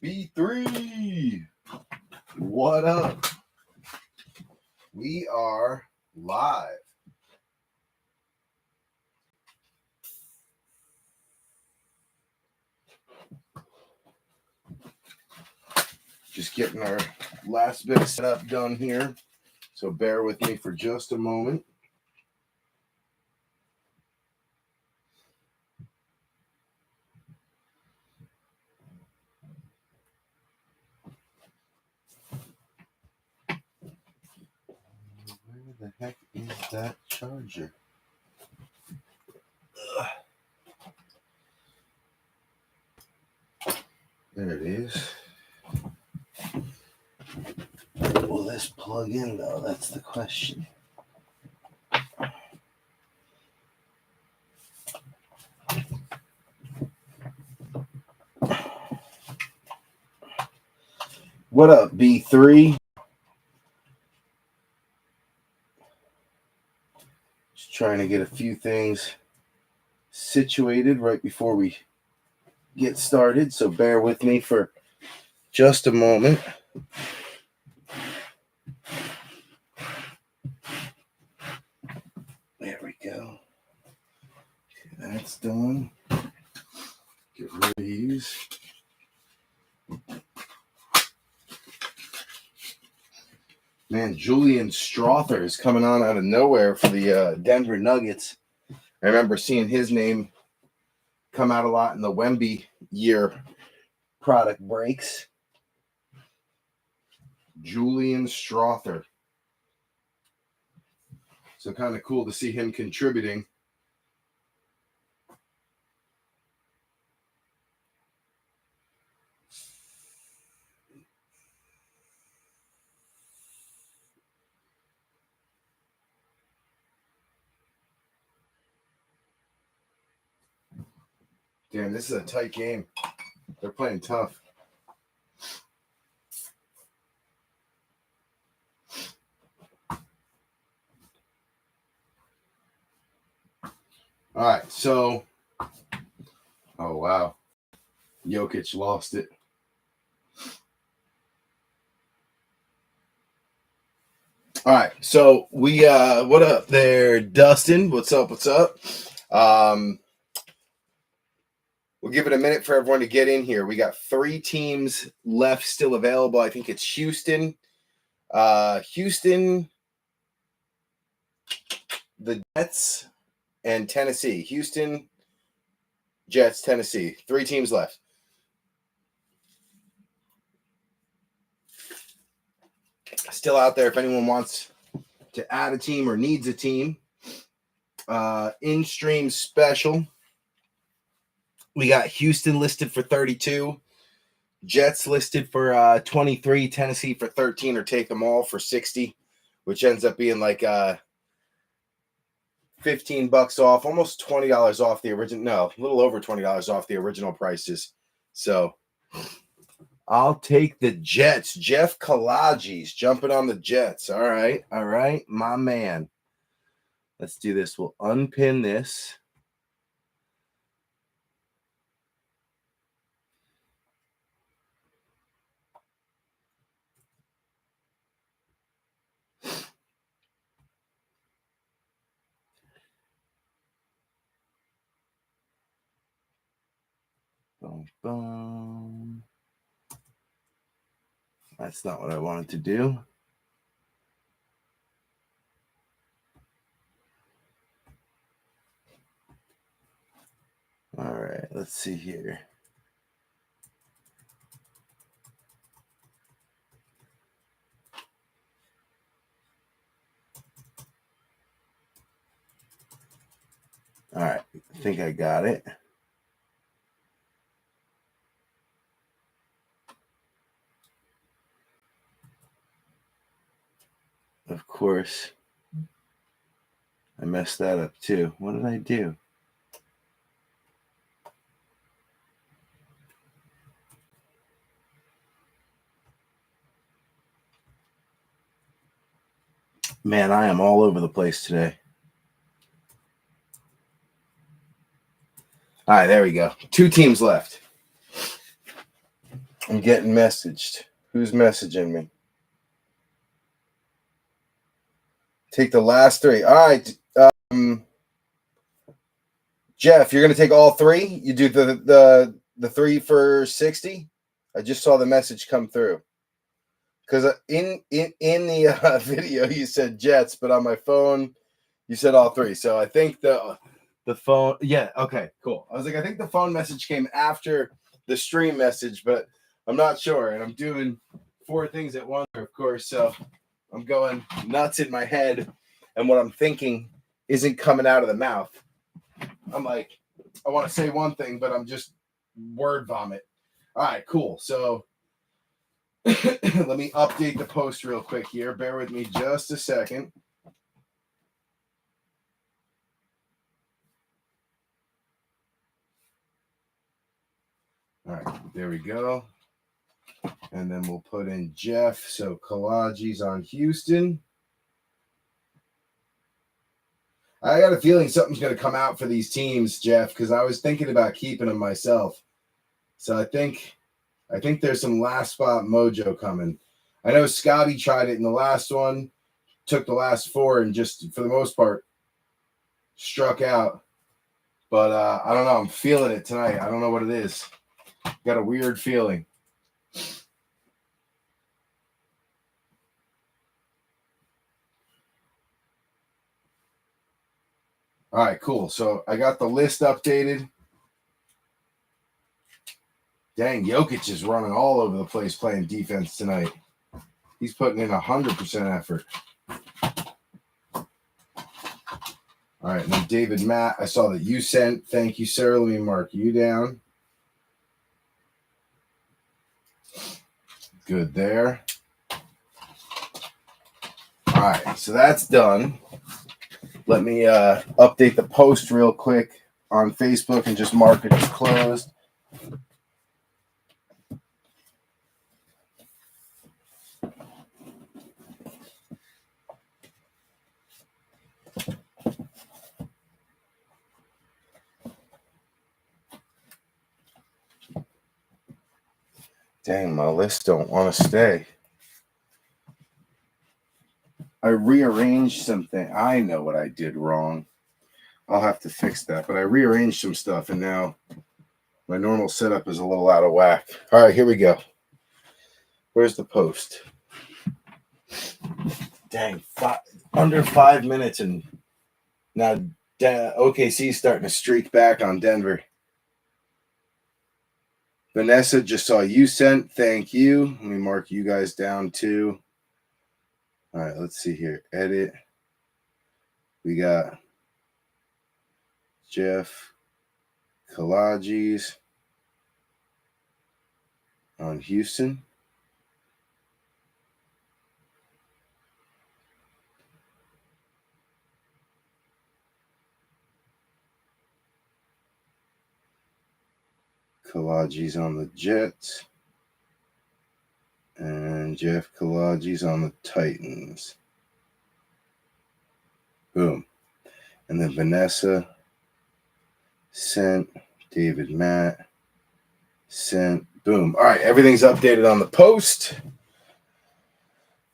B3. What up? We are live. Just getting our last bit of setup done here. So bear with me for just a moment. Where the heck is that charger? There it is. Will this plug in though? That's the question. What up, B3? Just trying to get a few things situated right before we get started, so bear with me for just a moment. There we go. Okay, that's done. Get rid of these. Man, Julian Strother is coming on out of nowhere for the Denver Nuggets. I remember seeing his name come out a lot in the Wemby year product breaks. Julian Strother. So kind of cool to see him contributing. Damn, this is a tight game. They're playing tough. All right, so, oh, wow. Jokic lost it. All right, so we, what up there, Dustin? What's up, what's up? We'll give it a minute for everyone to get in here. We got 3 teams left still available. I think it's Houston, the Jets, and Tennessee. Houston, Jets, Tennessee. 3 teams left. Still out there if anyone wants to add a team or needs a team. In-stream special. We got Houston listed for 32, Jets listed for 23, Tennessee for 13, or take them all for 60, which ends up being like $15 off, almost $20 off the original. No, a little over $20 off the original prices. So I'll take the Jets. Jeff Kalaji's jumping on the Jets. All right, my man. Let's do this. We'll unpin this. Boom, boom. That's not what I wanted to do. All right, let's see here. All right, I think I got it. Of course, I messed that up too. What did I do? Man, I am all over the place today. All right, there we go. 2 teams left. I'm getting messaged. Who's messaging me? Take the last three. All right. Jeff, you're going to take all three? You do the 3 for 60? I just saw the message come through. Because in the video, you said Jets, but on my phone, you said all three. So I think the phone, yeah, okay, cool. I was like, I think the phone message came after the stream message, but I'm not sure. And I'm doing 4 things at once, of course. So I'm going nuts in my head. And what I'm thinking isn't coming out of the mouth. I'm like, I want to say one thing, but I'm just word vomit. All right, cool. So let me update the post real quick here. Bear with me just a second. All right, there we go. And then we'll put in Jeff. So Kalaji's on Houston. I got a feeling something's going to come out for these teams, Jeff, because I was thinking about keeping them myself. So I think there's some last spot mojo coming. I know Scotty tried it in the last one, took the last 4, and just for the most part struck out. But I don't know. I'm feeling it tonight. I don't know what it is. Got a weird feeling. All right, cool. So I got the list updated. Dang, Jokic is running all over the place playing defense tonight. He's putting in 100% effort. All right, and then David Matt, I saw that you sent. Thank you, sir. Let me mark you down. Good there. All right, so that's done. Let me update the post real quick on Facebook and just mark it as closed. Dang, my list don't want to stay. I rearranged something. I know what I did wrong. I'll have to fix that. But I rearranged some stuff, and now my normal setup is a little out of whack. All right, here we go. Where's the post? Dang, under 5 minutes, and now OKC starting to streak back on Denver. Vanessa, just saw you sent. Thank you. Let me mark you guys down too. All right, let's see here. Edit. We got Jeff Kalaji's on Houston. Kalaji's on the Jets. And Jeff Kalaji's on the Titans. Boom. And then Vanessa sent. David Matt sent. Boom. All right, everything's updated on the post.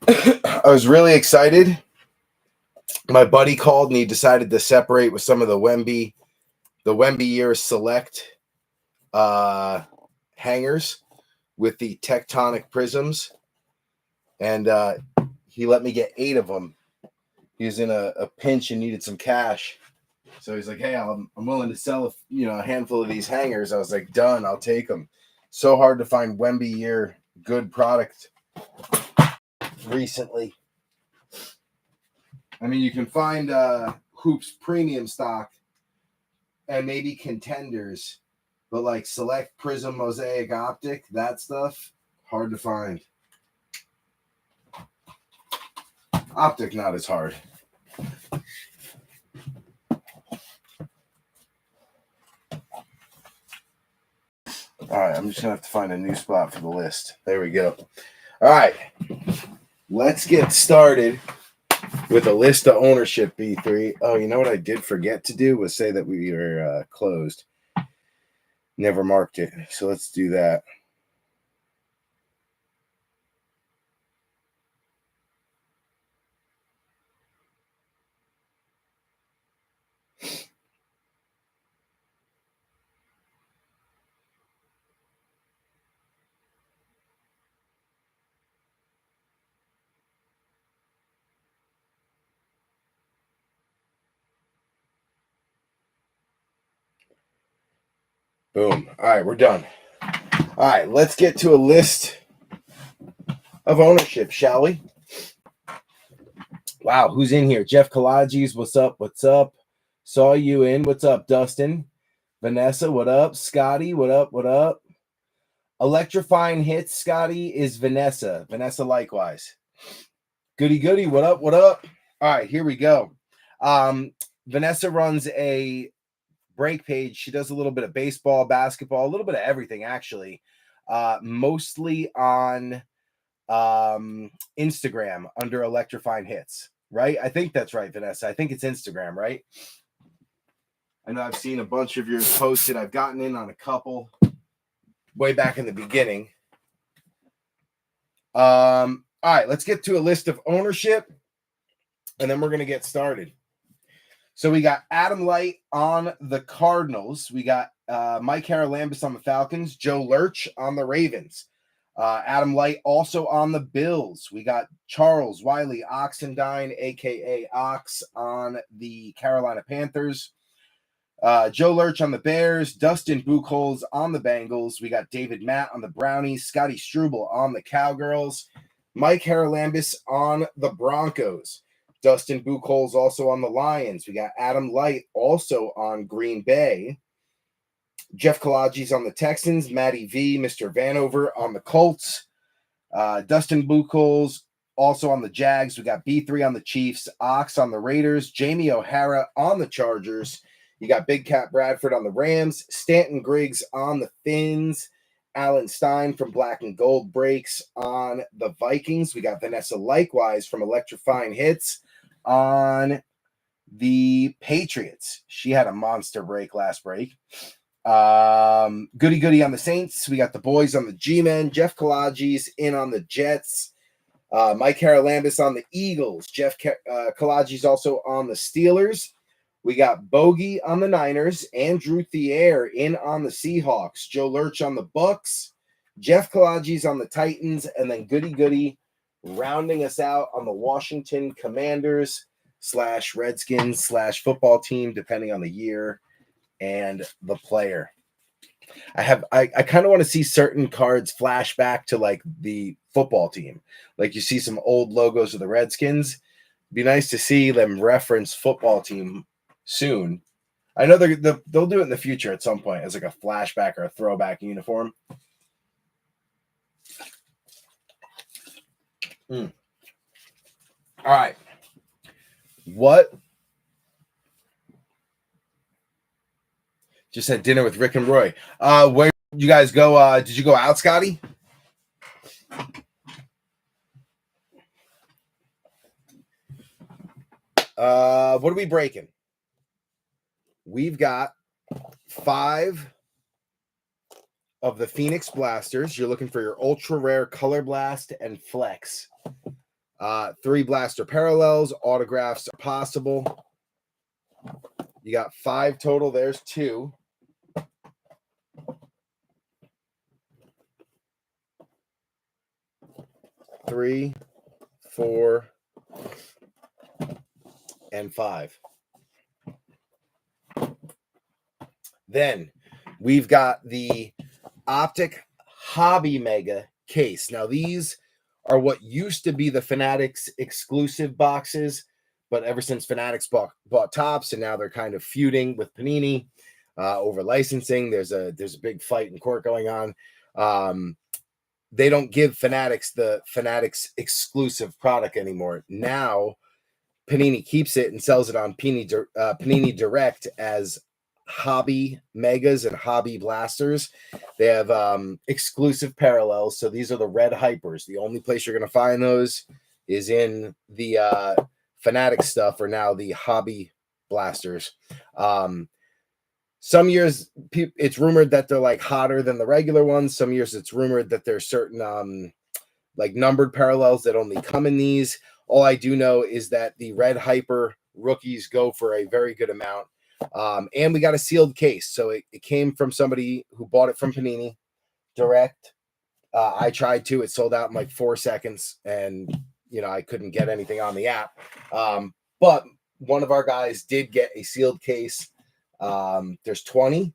I was really excited. My buddy called and he decided to separate with some of the Wemby Year Select hangers with the tectonic prisms, and he let me get 8 of them. He was in a pinch and needed some cash, so he's like, "Hey, I'm willing to sell a handful of these hangers." I was like, "Done, I'll take them." So hard to find Wemby Year good product recently. I mean, you can find Hoops premium stock and maybe contenders, but like Select Prism Mosaic Optic, that stuff, hard to find. Optic, not as hard. All right, I'm just going to have to find a new spot for the list. There we go. All right, let's get started with a list of ownership, B3. Oh, you know what I did forget to do was say that we were closed. Never marked it, so let's do that. Boom. All right, we're done. All right, let's get to a list of ownership, shall we? Wow, who's in here? Jeff Kalages, what's up? What's up? Saw you in. What's up, Dustin? Vanessa, what up? Scotty, what up? What up? Electrifying hits, Scotty, is Vanessa. Vanessa, likewise. Goody, goody, what up? What up? All right, here we go. Vanessa runs a break page. She does a little bit of baseball, basketball, a little bit of everything, actually. Mostly on Instagram under Electrifying Hits, right? I think that's right, Vanessa. I think it's Instagram, right? I know I've seen a bunch of yours posted. I've gotten in on a couple way back in the beginning. All right, let's get to a list of ownership, and then we're going to get started. So we got Adam Light on the Cardinals. We got Mike Haralambis on the Falcons. Joe Lurch on the Ravens. Adam Light also on the Bills. We got Charles Wiley Oxendine, a.k.a. Ox, on the Carolina Panthers. Joe Lurch on the Bears. Dustin Buchholz on the Bengals. We got David Matt on the Brownies. Scotty Struble on the Cowgirls. Mike Haralambis on the Broncos. Dustin Buchholz also on the Lions. We got Adam Light also on Green Bay. Jeff Kalages on the Texans. Matty V, Mr. Vanover on the Colts. Dustin Buchholz also on the Jags. We got B3 on the Chiefs. Ox on the Raiders. Jamie O'Hara on the Chargers. You got Big Cat Bradford on the Rams. Stanton Griggs on the Finns. Alan Stein from Black and Gold Breaks on the Vikings. We got Vanessa likewise from Electrifying Hits on the Patriots. She had a monster break last break. Goody Goody on the Saints. We got the boys on the G-Men. Jeff Kalages in on the Jets. Mike Haralambis on the Eagles. Jeff Kalages also on the Steelers. We got Bogey on the Niners. Andrew Thier in on the Seahawks. Joe Lurch on the Bucks. Jeff Kalages on the Titans. And then Goody Goody rounding us out on the Washington Commanders / Redskins / football team, depending on the year and the player. I kind of want to see certain cards flash back to like the football team. Like you see some old logos of the Redskins. It'd be nice to see them reference football team soon. I know they'll do it in the future at some point as like a flashback or a throwback uniform. All right. What? Just had dinner with Rick and Roy. Where did you guys go? Did you go out, Scotty? What are we breaking? We've got 5 of the Phoenix Blasters. You're looking for your ultra rare Color Blast and Flex. 3 blaster parallels. Autographs are possible. You got 5 total. There's 2. 3, 4, and 5. Then we've got the Optic Hobby Mega case. Now these are what used to be the Fanatics exclusive boxes, but ever since Fanatics bought Topps, and now they're kind of feuding with Panini over licensing. There's a big fight in court going on. They don't give Fanatics the Fanatics exclusive product anymore. Now Panini keeps it and sells it on Panini Direct as Hobby Megas and Hobby Blasters. They have exclusive parallels. So these are the red hypers. The only place you're going to find those is in the Fanatic stuff, or now the Hobby Blasters. Some years it's rumored that they're like hotter than the regular ones. Some years it's rumored that there's certain like numbered parallels that only come in these. All I do know is that the red hyper rookies go for a very good amount. And we got a sealed case. So it came from somebody who bought it from Panini Direct. I tried to. It sold out in like 4 seconds, and I couldn't get anything on the app. But one of our guys did get a sealed case. There's 20.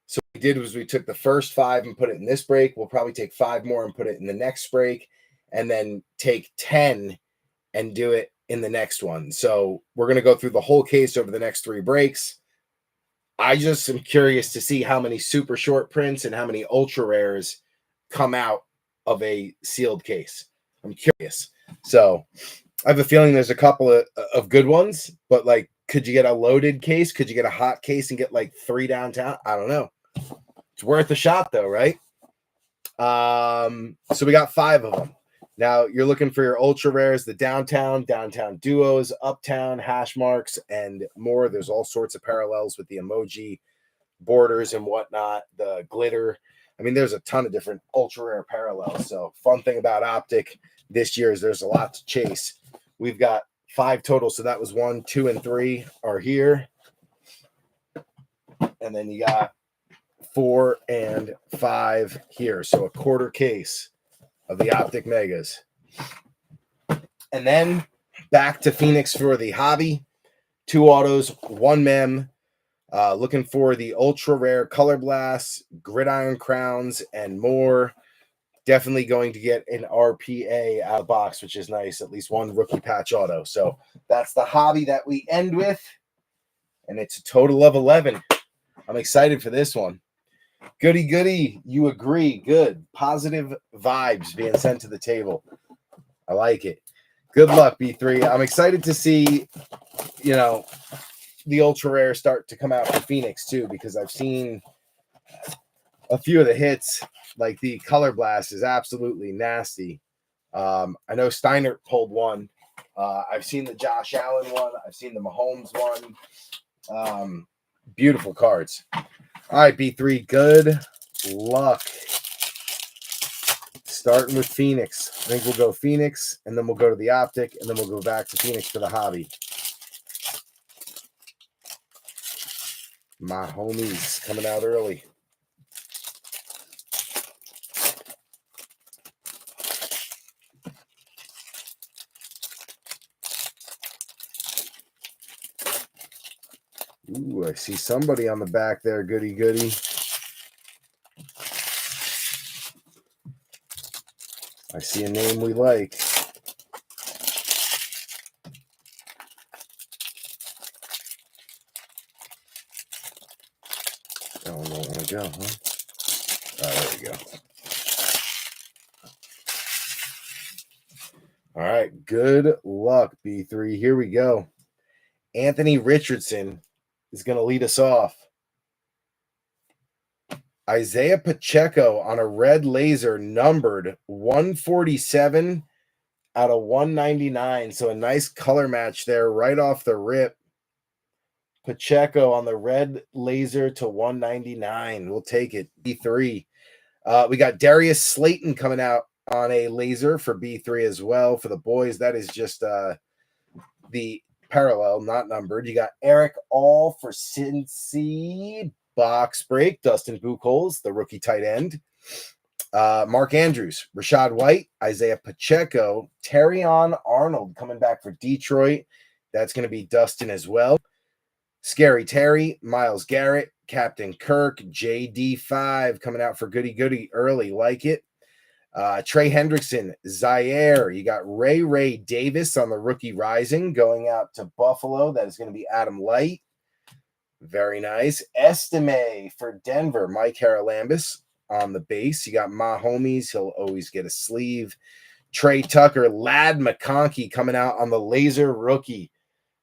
So we did was we took the first 5 and put it in this break. We'll probably take 5 more and put it in the next break, and then take 10 and do it in the next one. So we're going to go through the whole case over the next 3 breaks. I just am curious to see how many super short prints and how many ultra rares come out of a sealed case. I'm curious. So I have a feeling there's a couple of good ones, but like, could you get a loaded case? Could you get a hot case and get like 3 downtown? I don't know. It's worth a shot though, right? So we got 5 of them. Now you're looking for your ultra rares, the downtown duos, uptown, hash marks, and more. There's all sorts of parallels with the emoji borders and whatnot, the glitter. I mean, there's a ton of different ultra rare parallels. So fun thing about Optic this year is there's a lot to chase. We've got 5 total. So that was 1, 2, and 3 are here. And then you got 4 and 5 here. So a quarter case of the Optic Megas. And then back to Phoenix for the hobby. 2 autos, 1 mem. Looking for the ultra rare color blasts, gridiron crowns, and more. Definitely going to get an RPA out of the box, which is nice. At least 1 rookie patch auto. So that's the hobby that we end with. And it's a total of 11. I'm excited for this one. Goody. You agree. Good. Positive vibes being sent to the table. I like it. Good luck, B3. I'm excited to see, the ultra rare start to come out for Phoenix too, because I've seen a few of the hits. Like the color blast is absolutely nasty. I know Steiner pulled one. I've seen the Josh Allen one. I've seen the Mahomes one. Beautiful cards. All right, B3, good luck. Starting with Phoenix. I think we'll go Phoenix, and then we'll go to the Optic, and then we'll go back to Phoenix for the hobby. My homies coming out early. Ooh, I see somebody on the back there. Goody. I see a name we like. I don't know where to go, huh? Oh, there we go. All right, good luck, B3. Here we go. Anthony Richardson is going to lead us off. Isaiah Pacheco on a red laser, numbered 147 out of 199. So a nice color match there right off the rip. Pacheco on the red laser to 199. We'll take it. B3. We got Darius Slayton coming out on a laser for B3 as well. For the boys, that is just the parallel, not numbered. You got Eric All for Cincy. Box break, Dustin Buchholz, the rookie tight end. Mark Andrews, Rashad White, Isaiah Pacheco, Terrion Arnold coming back for Detroit. That's going to be Dustin as well. Scary Terry, Myles Garrett, Captain Kirk, JD5 coming out for Goody early. Like it. Trey Hendrickson, Zaire. You got Ray Davis on the rookie rising going out to Buffalo. That is going to be Adam Light. Very nice. Estime for Denver. Mike Haralambis on the base. You got my homies. He'll always get a sleeve. Trey Tucker. Lad McConkey coming out on the laser rookie.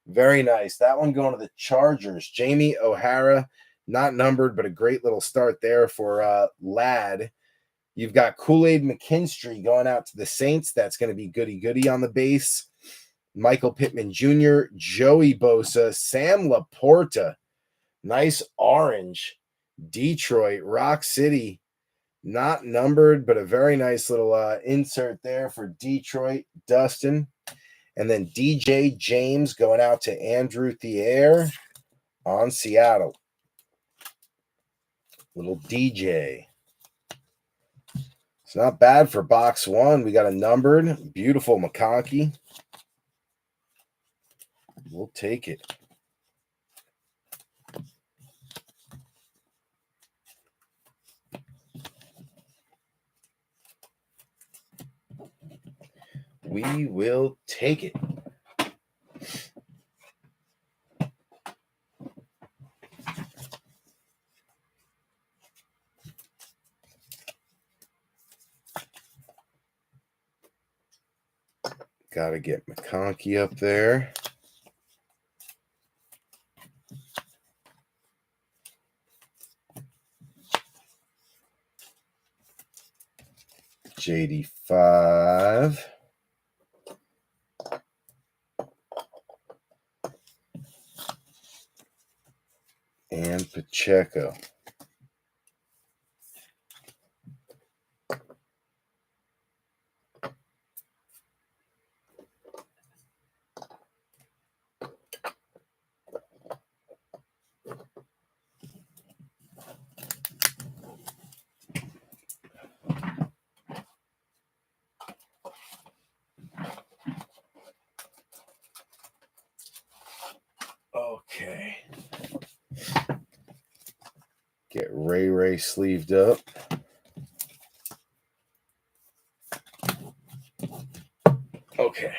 Very nice. That one going to the Chargers. Jamie O'Hara. Not numbered, but a great little start there for Lad. You've got Kool-Aid McKinstry going out to the Saints. That's going to be Goody on the base. Michael Pittman Jr., Joey Bosa, Sam Laporta. Nice orange. Detroit, Rock City. Not numbered, but a very nice little insert there for Detroit, Dustin. And then DJ James going out to Andrew Thier on Seattle. Little DJ. It's not bad for box 1. We got a numbered, beautiful McConkey. We'll take it. We will take it. Got to get McConkey up there. JD5. And Pacheco. Okay. Get Ray sleeved up. Okay.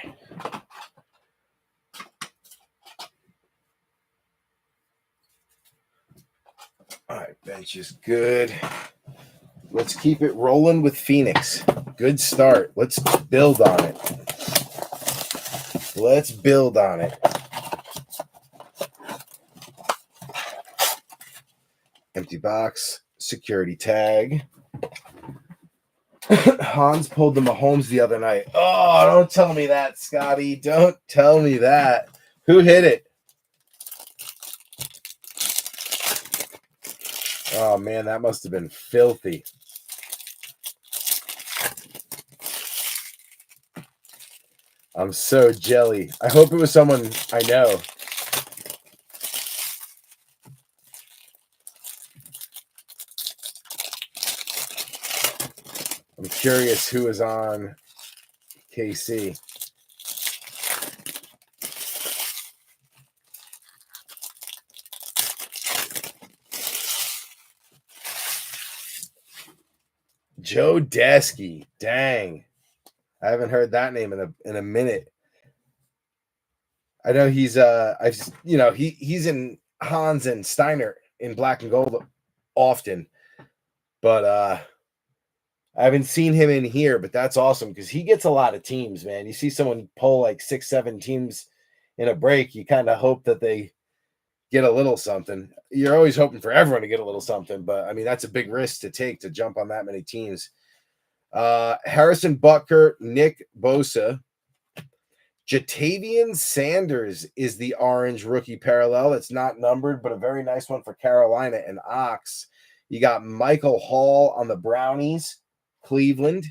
All right, bench is good. Let's keep it rolling with Phoenix. Good start. Let's build on it. Let's build on it. Empty box. Security tag. Hans pulled the Mahomes the other night. Oh, don't tell me that, Scotty. Don't tell me that. Who hit it? Oh, man, that must have been filthy. I'm so jelly. I hope it was someone I know. I'm curious who is on KC. Joe Desky. Dang. I haven't heard that name in a minute. I know he's he's in Hans and Steiner in black and gold often, but I haven't seen him in here. But that's awesome because he gets a lot of teams, man. You see someone pull like 6-7 teams in a break, you kind of hope that they get a little something. You're always hoping for everyone to get a little something, but I mean that's a big risk to take to jump on that many teams. Harrison Butker, Nick Bosa. Jatavian Sanders is the orange rookie parallel. It's not numbered, but a very nice one for Carolina and Ox. You got Michael Hall on the Brownies, Cleveland.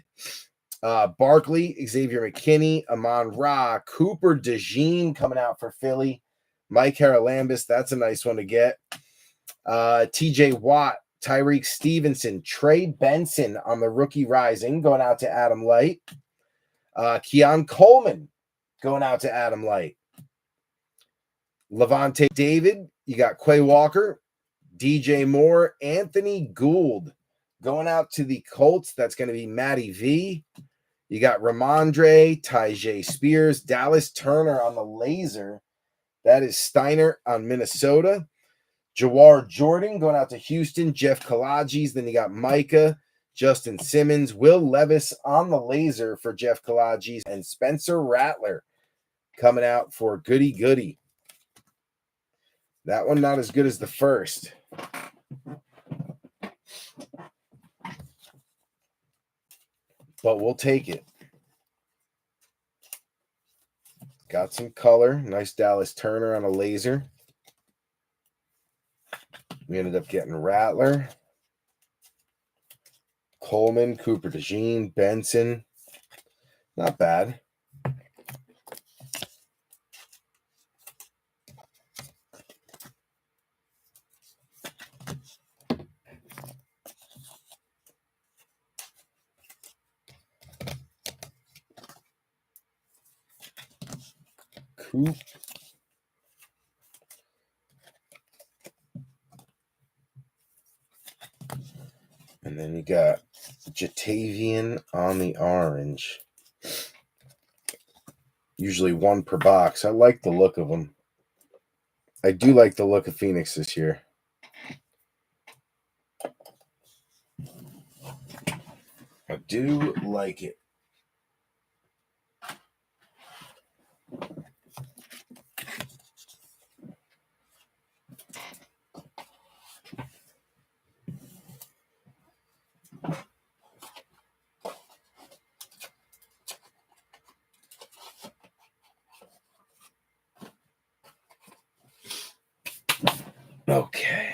Barkley, Xavier McKinney, Amon-Ra, Cooper DeJean coming out for Philly. Mike Haralambis, that's a nice one to get. TJ Watt, Tyreek Stevenson, Trey Benson on the rookie rising, going out to Adam Light. Keon Coleman, going out to Adam Light. Levante David, you got Quay Walker, DJ Moore, Anthony Gould, going out to the Colts. That's going to be Matty V. You got Ramondre, Tyjae Spears, Dallas Turner on the laser. That is Steiner on Minnesota. Jawar Jordan going out to Houston. Jeff Kalaji's. Then you got Micah, Justin Simmons, Will Levis on the laser for Jeff Kalaji's, and Spencer Rattler coming out for Goody Goody. That one not as good as the first. But we'll take it. Got some color. Nice Dallas Turner on a laser. We ended up getting Rattler, Coleman, Cooper DeJean, Benson. Not bad. Coop. And then you got Jatavian on the orange. Usually one per box. I like the look of them. I do like the look of Phoenix this year. I do like it. Okay.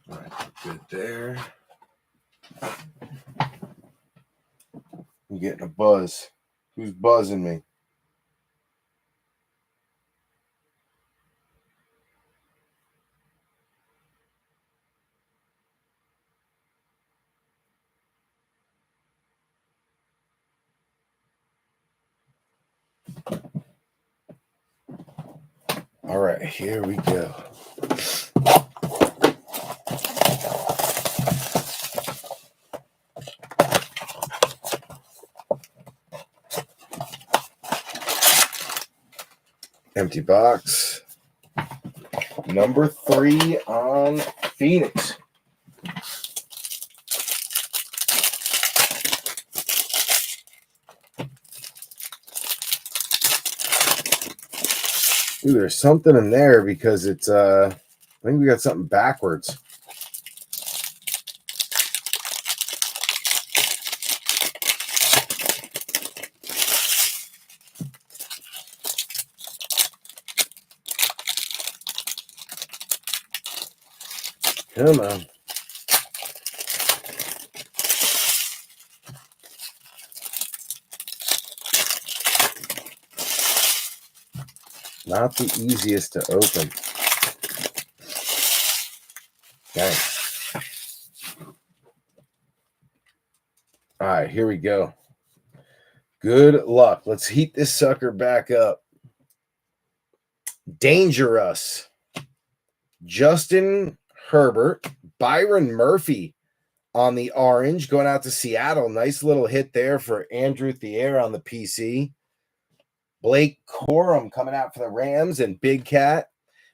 All right, good there. I'm getting a buzz. Who's buzzing me? All right, here we go. Empty box. Number 3 on Phoenix. Ooh, there's something in there because it's I think we got something backwards. Come on. Not the easiest to open. Dang. All right, here we go. Good luck. Let's heat this sucker back up. Donruss. Justin Herbert. Byron Murphy on the orange. Going out to Seattle. Nice little hit there for Andrew Thier on the PC. Blake Corum coming out for the Rams and Big Cat.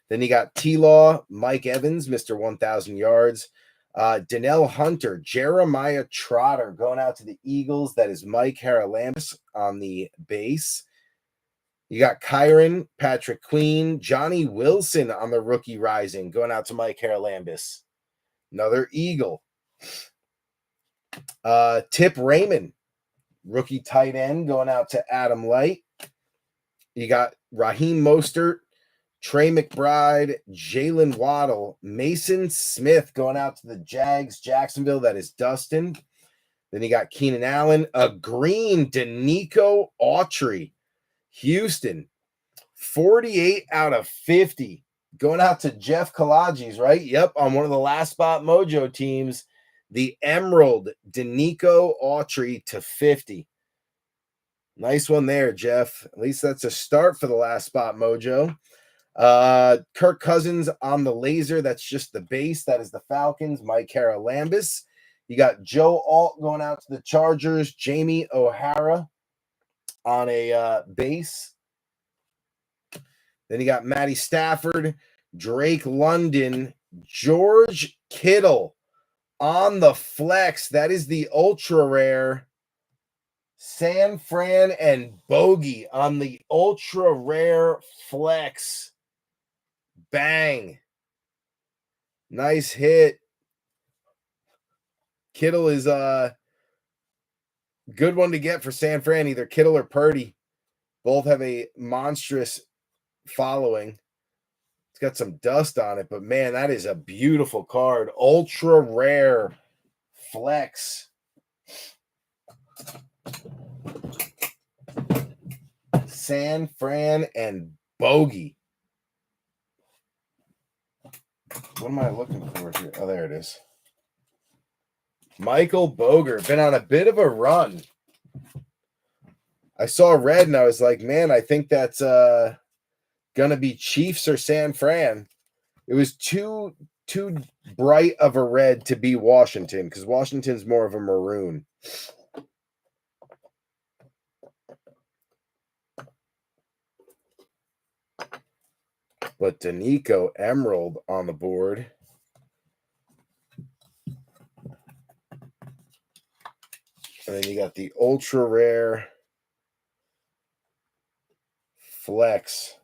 Then you got T-Law, Mike Evans, Mr. 1,000 yards. Donnell Hunter, Jeremiah Trotter going out to the Eagles. That is Mike Haralambis on the base. You got Kyron, Patrick Queen, Johnny Wilson on the rookie rising going out to Mike Haralambis. Another Eagle. Tip Raymond, rookie tight end going out to Adam Light. You got Raheem Mostert, Trey McBride, Jalen Waddle, Mason Smith going out to the Jags, Jacksonville. That is Dustin. Then you got Keenan Allen, a green Danico Autry, Houston, 48 out of 50. Going out to Jeff Kalaji's, right? Yep, on one of the last spot mojo teams, the Emerald Danico Autry to 50. Nice one there, Jeff. At least that's a start for the last spot mojo. Kirk Cousins on the laser. That's just the base. That is the Falcons. Mike Haralambis. You got Joe Alt going out to the Chargers. Jamie O'Hara on a base. Then you got Matty Stafford, Drake London, George Kittle on the flex. That is the ultra rare. San Fran and Bogey on the ultra rare flex. Bang. Nice hit. Kittle is a good one to get for San Fran, either Kittle or Purdy. Both have a monstrous following. It's got some dust on it, but man, that is a beautiful card. Ultra rare flex. San Fran and Bogey. What am I looking for here? Oh, there it is. Michael Boger. Been on a bit of a run. I saw red and I was like, man, I think that's going to be Chiefs or San Fran. It was too bright of a red to be Washington, because Washington's more of a maroon. But Danico Emerald on the board. And then you got the ultra rare Flex.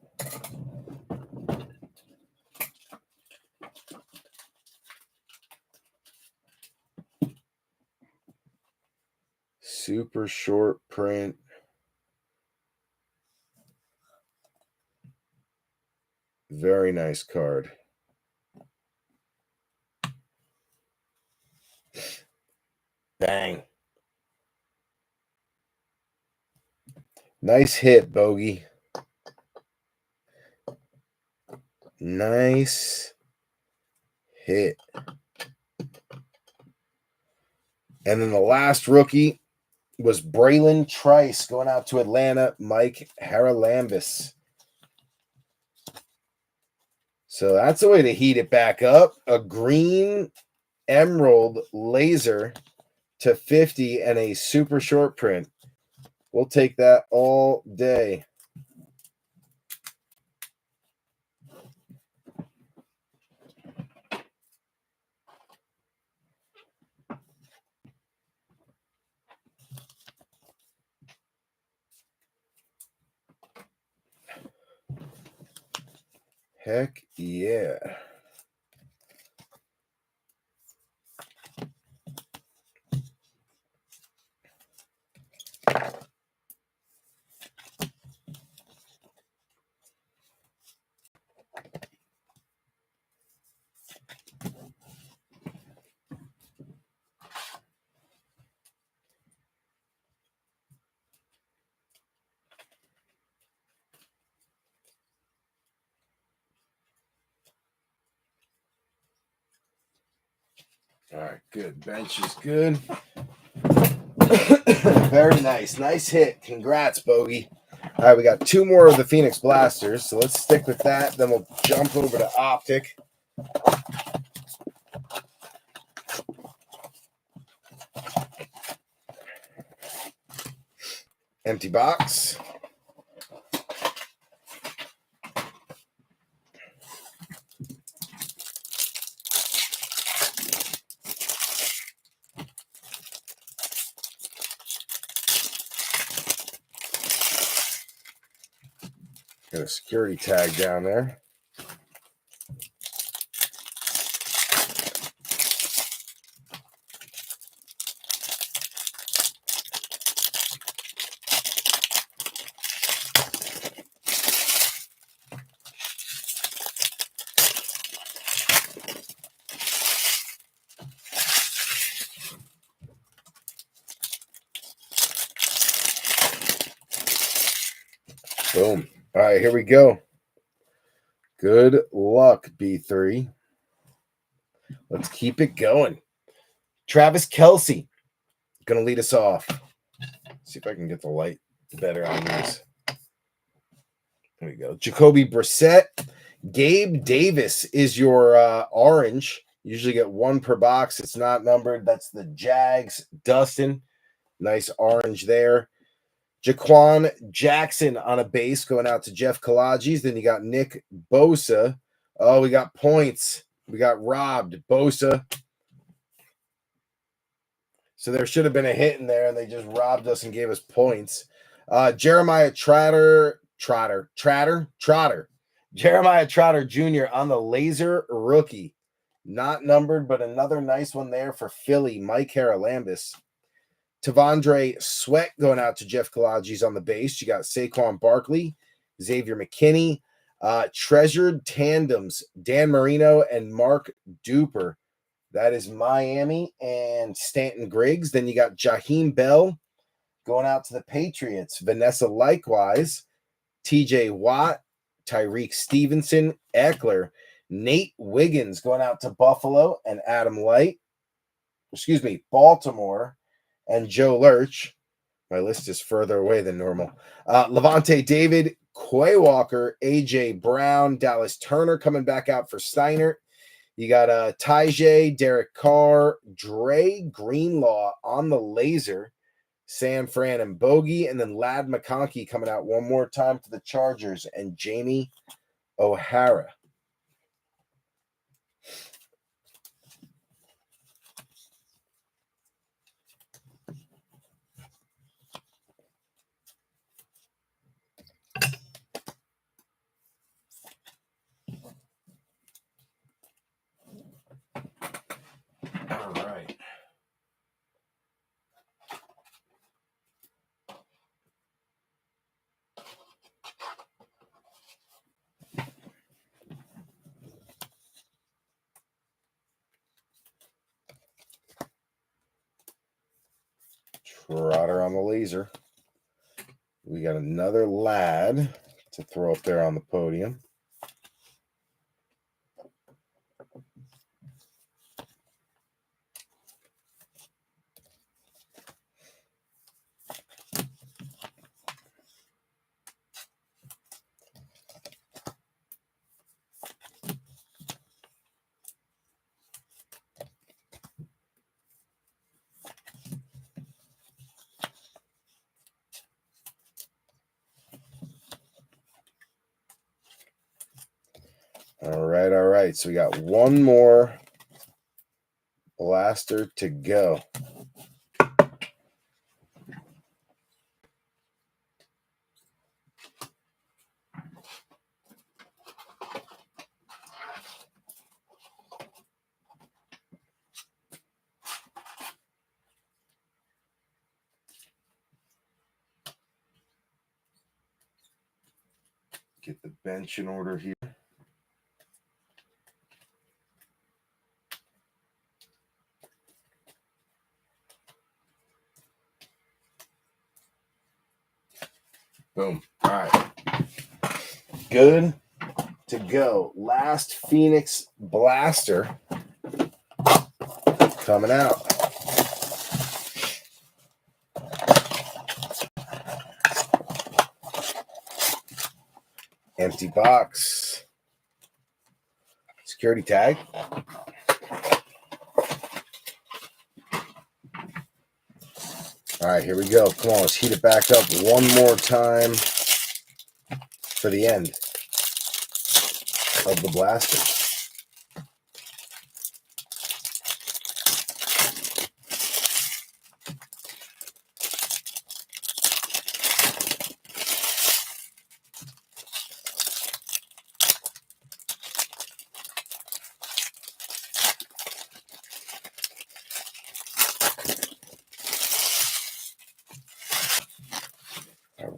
Super short print. Very nice card. Bang. Nice hit, Bogey. Nice hit. And then the last rookie was Braylon Trice going out to Atlanta, Mike Haralambis. So that's a way to heat it back up. A green emerald laser to 50 and a super short print. We'll take that all day. Heck yeah. All right, good. Bench is good. Very nice. Nice hit. Congrats, Bogey. All right, we got two more of the Phoenix Blasters, so let's stick with that. Then we'll jump over to Optic. Empty box. Got a security tag down there. Boom. All right, here we go. Good luck, B3. Let's keep it going. Travis Kelce going to lead us off. See if I can get the light better on this. There we go. Jacoby Brissett. Gabe Davis is your orange. You usually get one per box. It's not numbered. That's the Jags. Dustin. Nice orange there. Jaquan Jackson on a base going out to Jeff Kalages. Then you got Nick Bosa. Oh, we got points. We got robbed. Bosa. So there should have been a hit in there, and they just robbed us and gave us points. Jeremiah Trotter. Jeremiah Trotter Jr. on the laser rookie. Not numbered, but another nice one there for Philly, Mike Haralambis. Tavondre Sweat going out to Jeff Kalages on the base. You got Saquon Barkley, Xavier McKinney, treasured tandems, Dan Marino and Mark Duper. That is Miami and Stanton Griggs. Then you got Jaheim Bell going out to the Patriots. Vanessa likewise. TJ Watt, Tyreek Stevenson, Eckler, Nate Wiggins going out to Buffalo and Adam Light. Baltimore and Joe Lurch. My list is further away than normal. Levante David, Quay Walker, A.J. Brown, Dallas Turner coming back out for Steiner. You got Tajay, Derek Carr, Dre Greenlaw on the laser, San Fran and Bogey, and then Ladd McConkey coming out one more time for the Chargers, and Jamie O'Hara. All right. Trotter on the laser. We got another Ladd to throw up there on the podium. All right. So we got one more blaster to go. Get the bench in order here. Boom. All right. Good to go. Last Phoenix blaster coming out. Empty box. Security tag. All right, here we go. Come on, let's heat it back up one more time for the end of the blaster.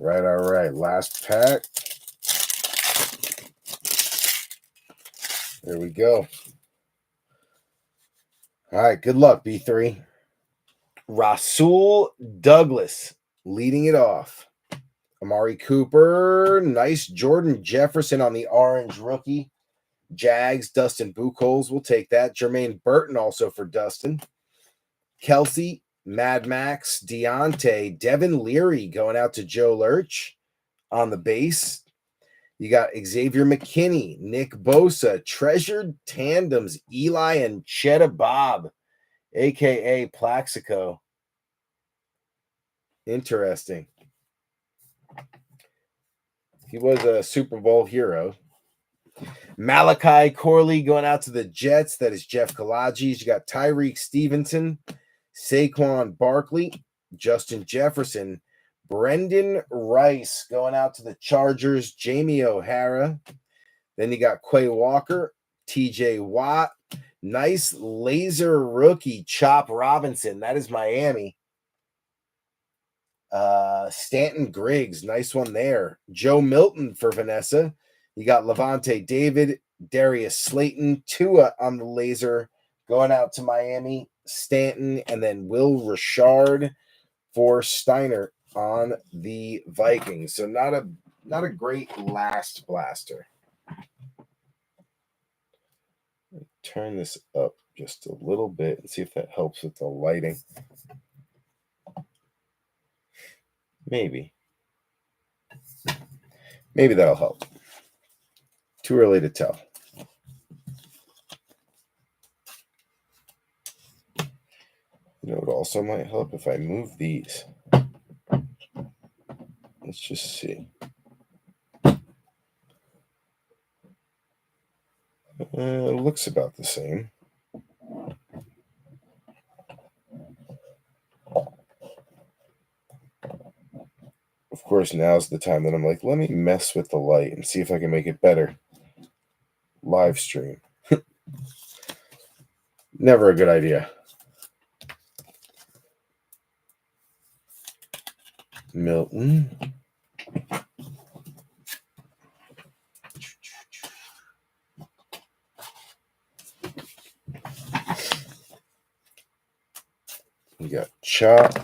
All right. Last pack. There we go. All right, good luck, B3. Rasul Douglas leading it off. Amari Cooper, nice. Jordan Jefferson on the orange rookie. Jags, Dustin Buchholz will take that. Jermaine Burton also for Dustin. Kelsey, Mad Max, Deontay, Devin Leary going out to Joe Lurch on the base. You got Xavier McKinney, Nick Bosa, Treasured Tandems, Eli and Cheddar Bob, a.k.a. Plaxico. Interesting. He was a Super Bowl hero. Malachi Corley going out to the Jets. That is Jeff Kalaji's. You got Tyreek Stevenson, Saquon Barkley, Justin Jefferson, Brendan Rice going out to the Chargers, Jamie O'Hara. Then you got Quay Walker, TJ Watt. Nice laser rookie, Chop Robinson. That is Miami. Stanton Griggs, nice one there. Joe Milton for Vanessa. You got Levante David, Darius Slayton, Tua on the laser going out to Miami, Stanton, and then Will Richard for Steiner on the Vikings. So not a great last blaster. Turn this up just a little bit and see if that helps with the lighting. Maybe Maybe that'll help. Too early to tell. You know, it also might help if I move these. Let's just see. It looks about the same. Of course, now's the time that I'm like, let me mess with the light and see if I can make it better. Live stream. Never a good idea. Milton. We got Chop.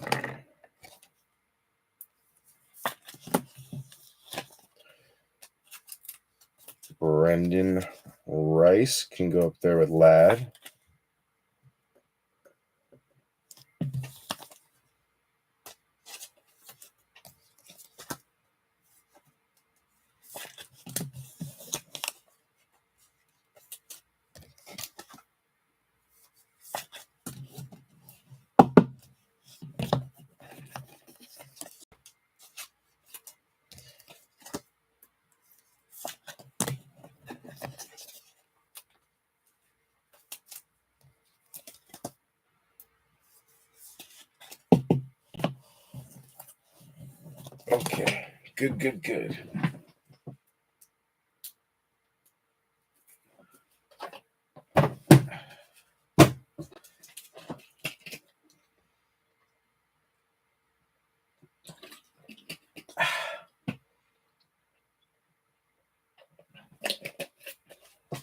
Brendan Rice can go up there with Ladd. Okay, good.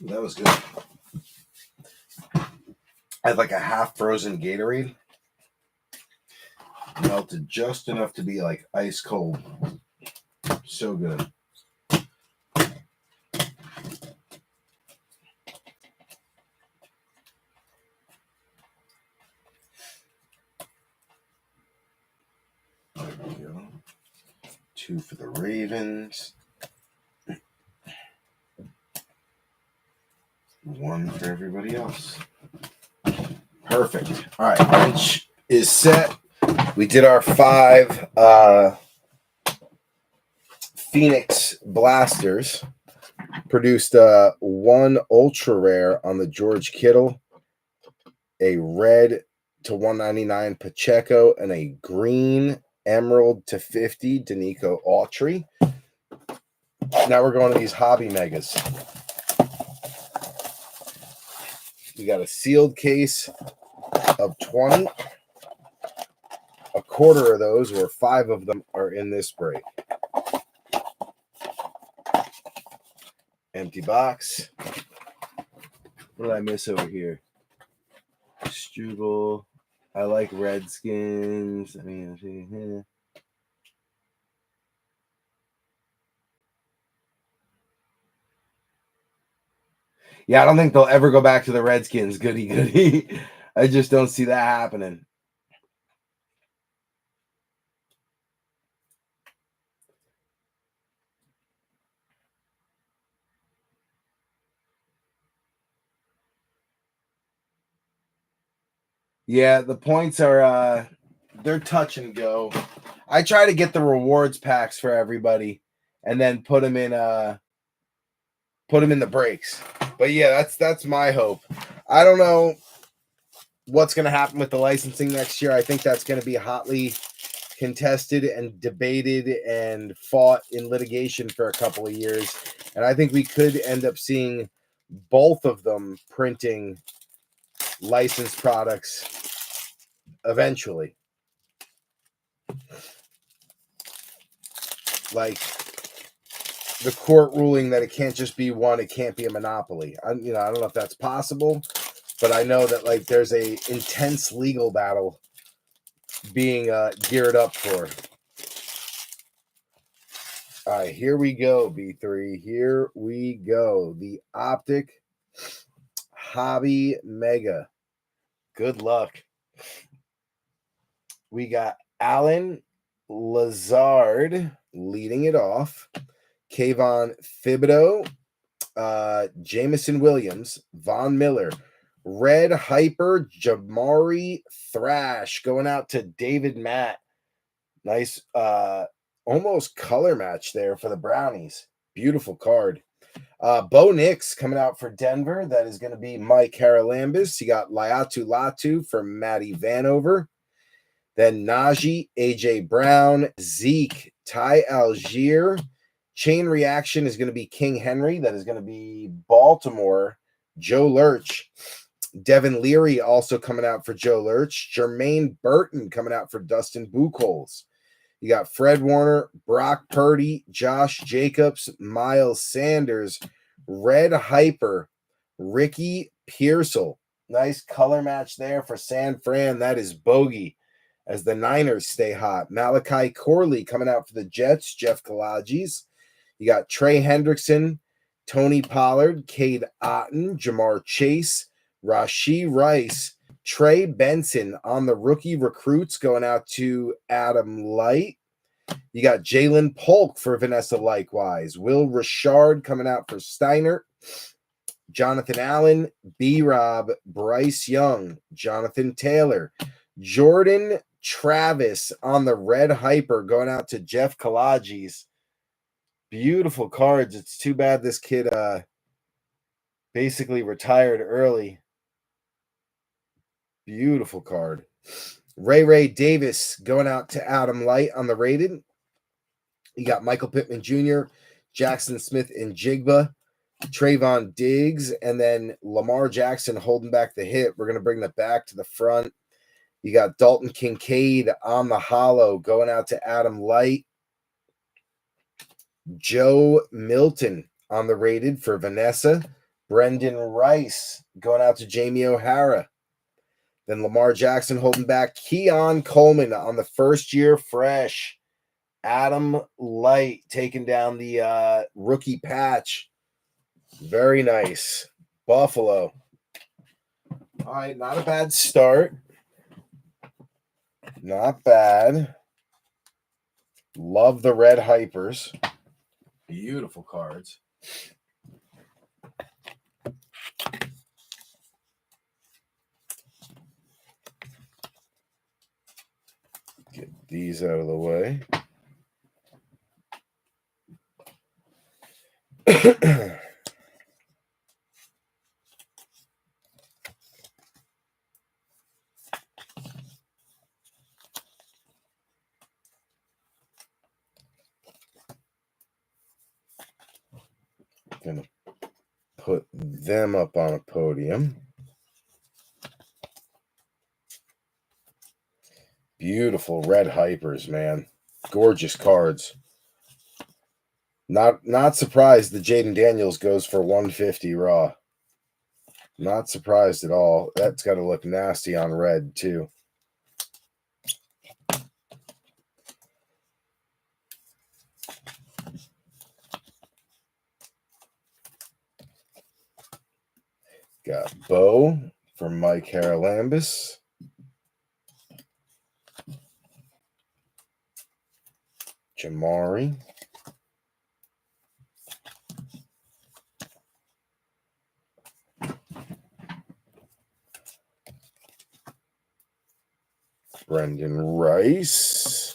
That was good. I had like a half frozen Gatorade. Melted just enough to be like ice cold. So good. There we go. 2 for the Ravens. 1 for everybody else. Perfect. All right, bench is set. We did our 5 Phoenix Blasters. Produced 1 ultra rare on the George Kittle, a red to 199 Pacheco, and a green emerald to 50 Danico Autry. Now we're going to these hobby megas. We got a sealed case of 20. A quarter of those, or 5 of them, are in this break. Empty box. What did I miss over here? Struble. I like Redskins. I mean, yeah, I don't think they'll ever go back to the Redskins. Goody. I just don't see that happening. Yeah, the points are they're touch and go. I try to get the rewards packs for everybody and then put them in the breaks. But yeah, that's my hope. I don't know what's going to happen with the licensing next year. I think that's going to be hotly contested and debated and fought in litigation for a couple of years. And I think we could end up seeing both of them printing licensed products eventually. Like the court ruling that it can't just be one, it can't be a monopoly. I don't know if that's possible, but I know that like there's a intense legal battle being geared up for. All right, here we go, B3. Here we go. The Optic Hobby Mega. Good luck. We got Alan Lazard leading it off. Kayvon Thibodeau, Jamison Williams, Von Miller, Red Hyper, Jamari Thrash going out to David Matt. Nice almost color match there for the Brownies. Beautiful card. Bo Nix coming out for Denver. That is going to be Mike Haralambis. You got Laiatu Latu for Matty Vanover. Then Najee, AJ Brown, Zeke, Ty Algier. Chain reaction is going to be King Henry. That is going to be Baltimore. Joe Lurch. Devin Leary also coming out for Joe Lurch. Jermaine Burton coming out for Dustin Buchholz. You got Fred Warner, Brock Purdy, Josh Jacobs, Miles Sanders, Red Hyper, Ricky Pearsall. Nice color match there for San Fran. That is bogey as the Niners stay hot. Malachi Corley coming out for the Jets, Jeff Kalages. You got Trey Hendrickson, Tony Pollard, Cade Otton, Jamar Chase, Rashee Rice, Trey Benson on the rookie recruits going out to Adam Light. You got Jalen Polk for Vanessa likewise. Will Richard coming out for Steiner. Jonathan Allen, B-Rob, Bryce Young, Jonathan Taylor, Jordan Travis on the Red Hyper going out to Jeff Kalages. Beautiful cards. It's too bad this kid basically retired early. Beautiful card. Ray Davis going out to Adam Light on the rated. You got Michael Pittman Jr., Jackson Smith and Jigba, Trayvon Diggs, and then Lamar Jackson holding back the hit. We're going to bring that back to the front. You got Dalton Kincaid on the hollow going out to Adam Light. Joe Milton on the rated for Vanessa. Brendan Rice going out to Jamie O'Hara. Then Lamar Jackson holding back. Keon Coleman on the first year fresh. Adam Light taking down the rookie patch. Very nice. Buffalo. All right, not a bad start. Not bad. Love the Red Hypers. Beautiful cards. Get these out of the way. Gonna put them up on a podium. Beautiful Red Hypers, man. Gorgeous cards. Not surprised that Jaden Daniels goes for 150 raw. Not surprised at all. That's got to look nasty on red, too. Got Bo for Mike Haralambis. Jamari. Brendan Rice.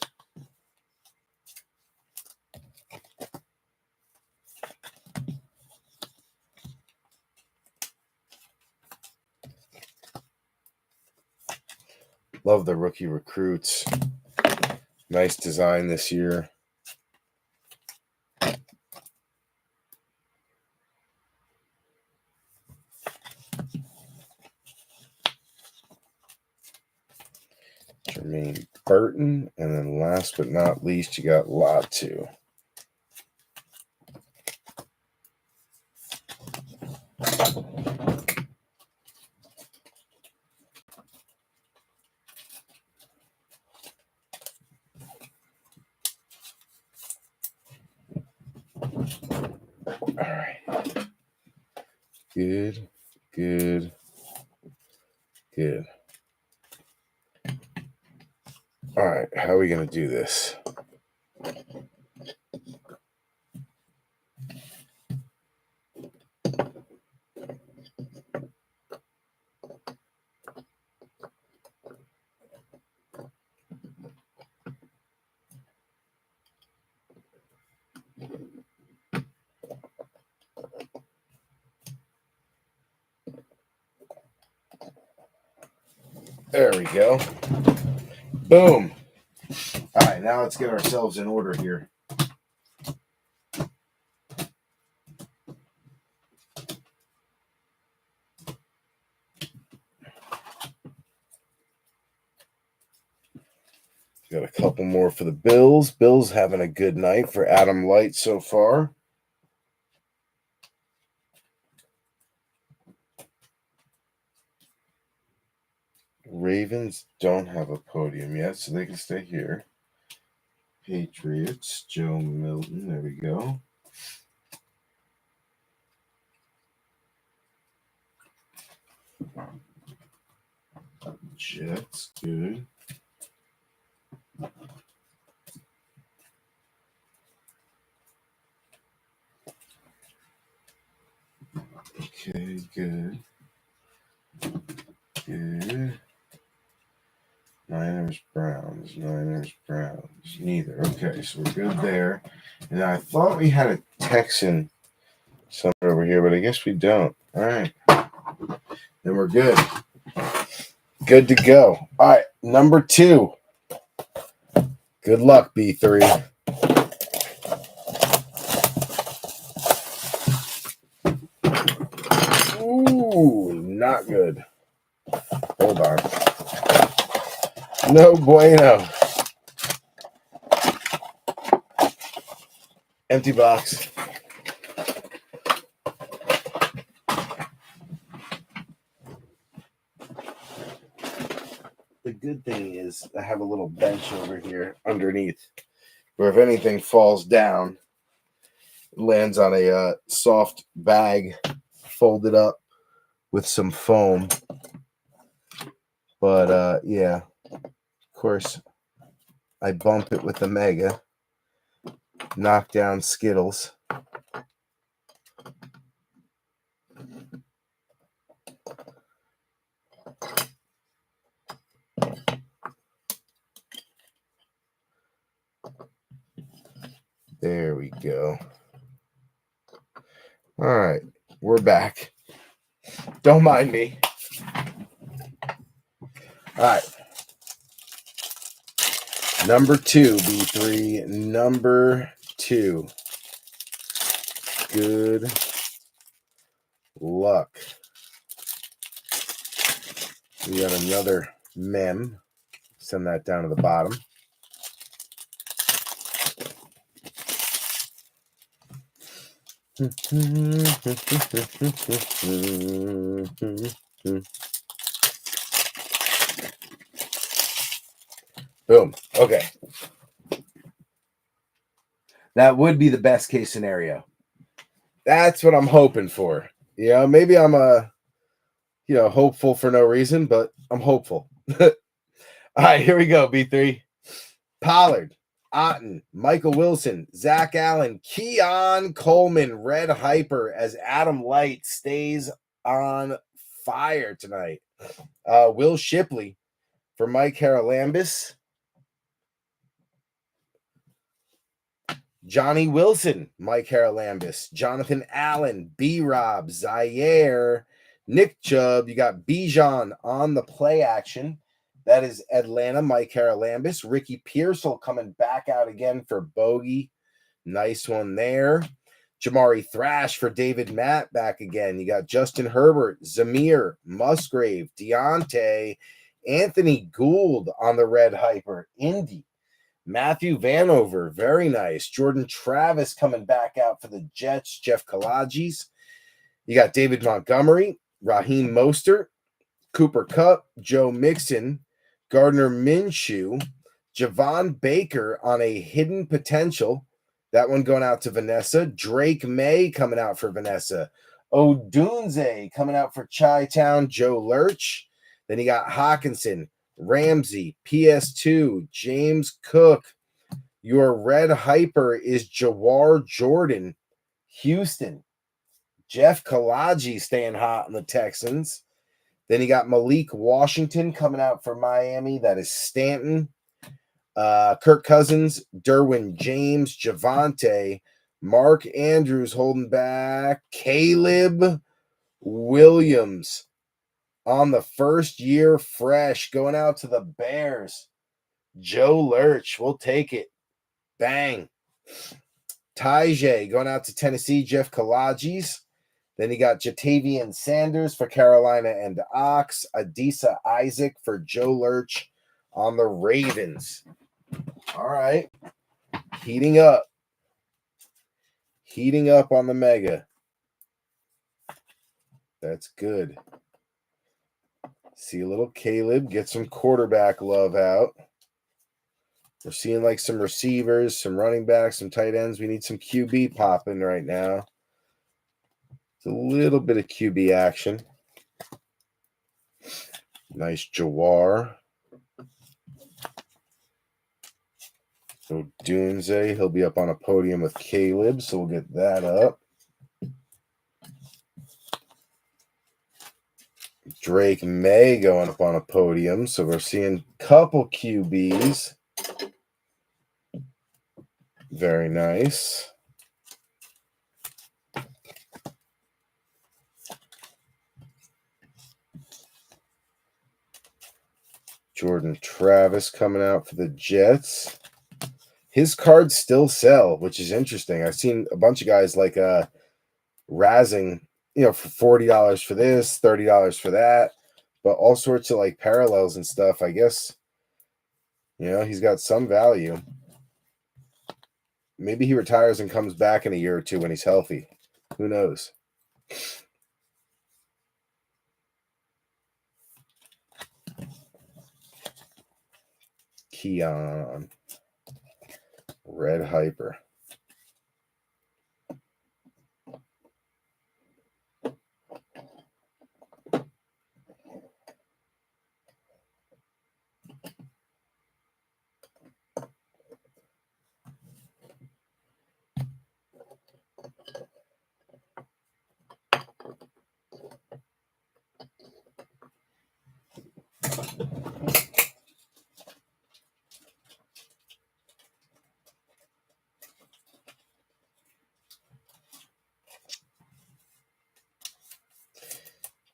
Love the rookie recruits. Nice design this year. Jermaine Burton. And then last but not least, you got Latu. All right. Good. All right, how are we going to do this? There we go. Boom. All right, now let's get ourselves in order here. Got a couple more for the Bills. Bills having a good night for Adam Light so far. Ravens don't have a podium yet, so they can stay here. Patriots, Joe Milton. There we go. Jets, good. Okay, good. Good. Niners, Browns. Neither. Okay, so we're good there. And I thought we had a Texan somewhere over here, but I guess we don't. All right. Then we're good. Good to go. All right, number 2. Good luck, B3. Ooh, not good. Hold on. No bueno. Empty box. The good thing is I have a little bench over here underneath where if anything falls down, it lands on a soft bag folded up with some foam. But yeah, of course, I bump it with the Mega, knock down Skittles. There we go. All right, we're back. Don't mind me. All right. Number 2, B3. Number 2. Good luck. We got another mem. Send that down to the bottom. Boom. Okay. That would be the best case scenario. That's what I'm hoping for. Yeah, maybe I'm hopeful for no reason, but I'm hopeful. All right, here we go, B3. Pollard, Otten, Michael Wilson, Zach Allen, Keon Coleman, Red Hyper as Adam Light stays on fire tonight. Will Shipley for Mike Haralambis. Johnny Wilson, Mike Haralambis. Jonathan Allen, B-Rob, Zaire, Nick Chubb. You got Bijan on the play action. That is Atlanta, Mike Haralambis. Ricky Pearsall coming back out again for Bogey. Nice one there. Jamari Thrash for David Matt back again. You got Justin Herbert, Zamir, Musgrave, Deontay, Anthony Gould on the Red Hyper. Indy. Matthew Vanover, very nice. Jordan Travis coming back out for the Jets. Jeff Kalajis. You got David Montgomery, Raheem Mostert, Cooper Kupp, Joe Mixon, Gardner Minshew, Javon Baker on a hidden potential. That one going out to Vanessa. Drake May coming out for Vanessa. Odunze coming out for Chi-Town, Joe Lurch. Then you got Hawkinson, Ramsey, PS2, James Cook. Your Red Hyper is Jawar Jordan, Houston. Jeff Kalagi staying hot in the Texans. Then you got Malik Washington coming out for Miami. That is Stanton. Kirk Cousins, Derwin James, Javante, Mark Andrews holding back, Caleb Williams on the first year fresh, going out to the Bears. Joe Lurch, we'll take it. Bang. Tajay going out to Tennessee, Jeff Kalajis. Then you got Jatavian Sanders for Carolina and the Ox. Adisa Isaac for Joe Lurch on the Ravens. All right. Heating up. Heating up on the Mega. That's good. See a little Caleb get some quarterback love out. We're seeing like some receivers, some running backs, some tight ends. We need some QB popping right now. It's a little bit of QB action. Nice Jawar. So Dunze, he'll be up on a podium with Caleb, so we'll get that up. Drake May going up on a podium, so we're seeing a couple QBs. Very nice. Jordan Travis coming out for the Jets. His cards still sell, which is interesting. I've seen a bunch of guys like razzing, for $40 for this, $30 for that, but all sorts of like parallels and stuff. I guess, he's got some value. Maybe he retires and comes back in a year or two when he's healthy. Who knows? Keon. Red Hyper.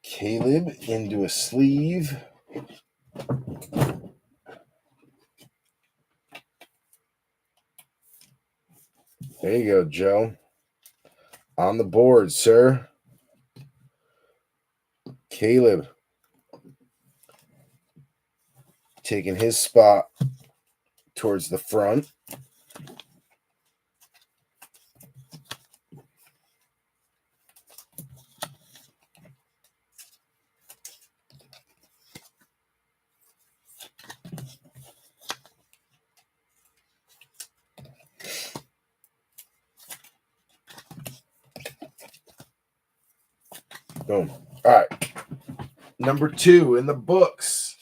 Caleb into a sleeve. There you go, Joe. On the board, sir. Caleb taking his spot towards the front. Boom. All right. Number 2 in the books.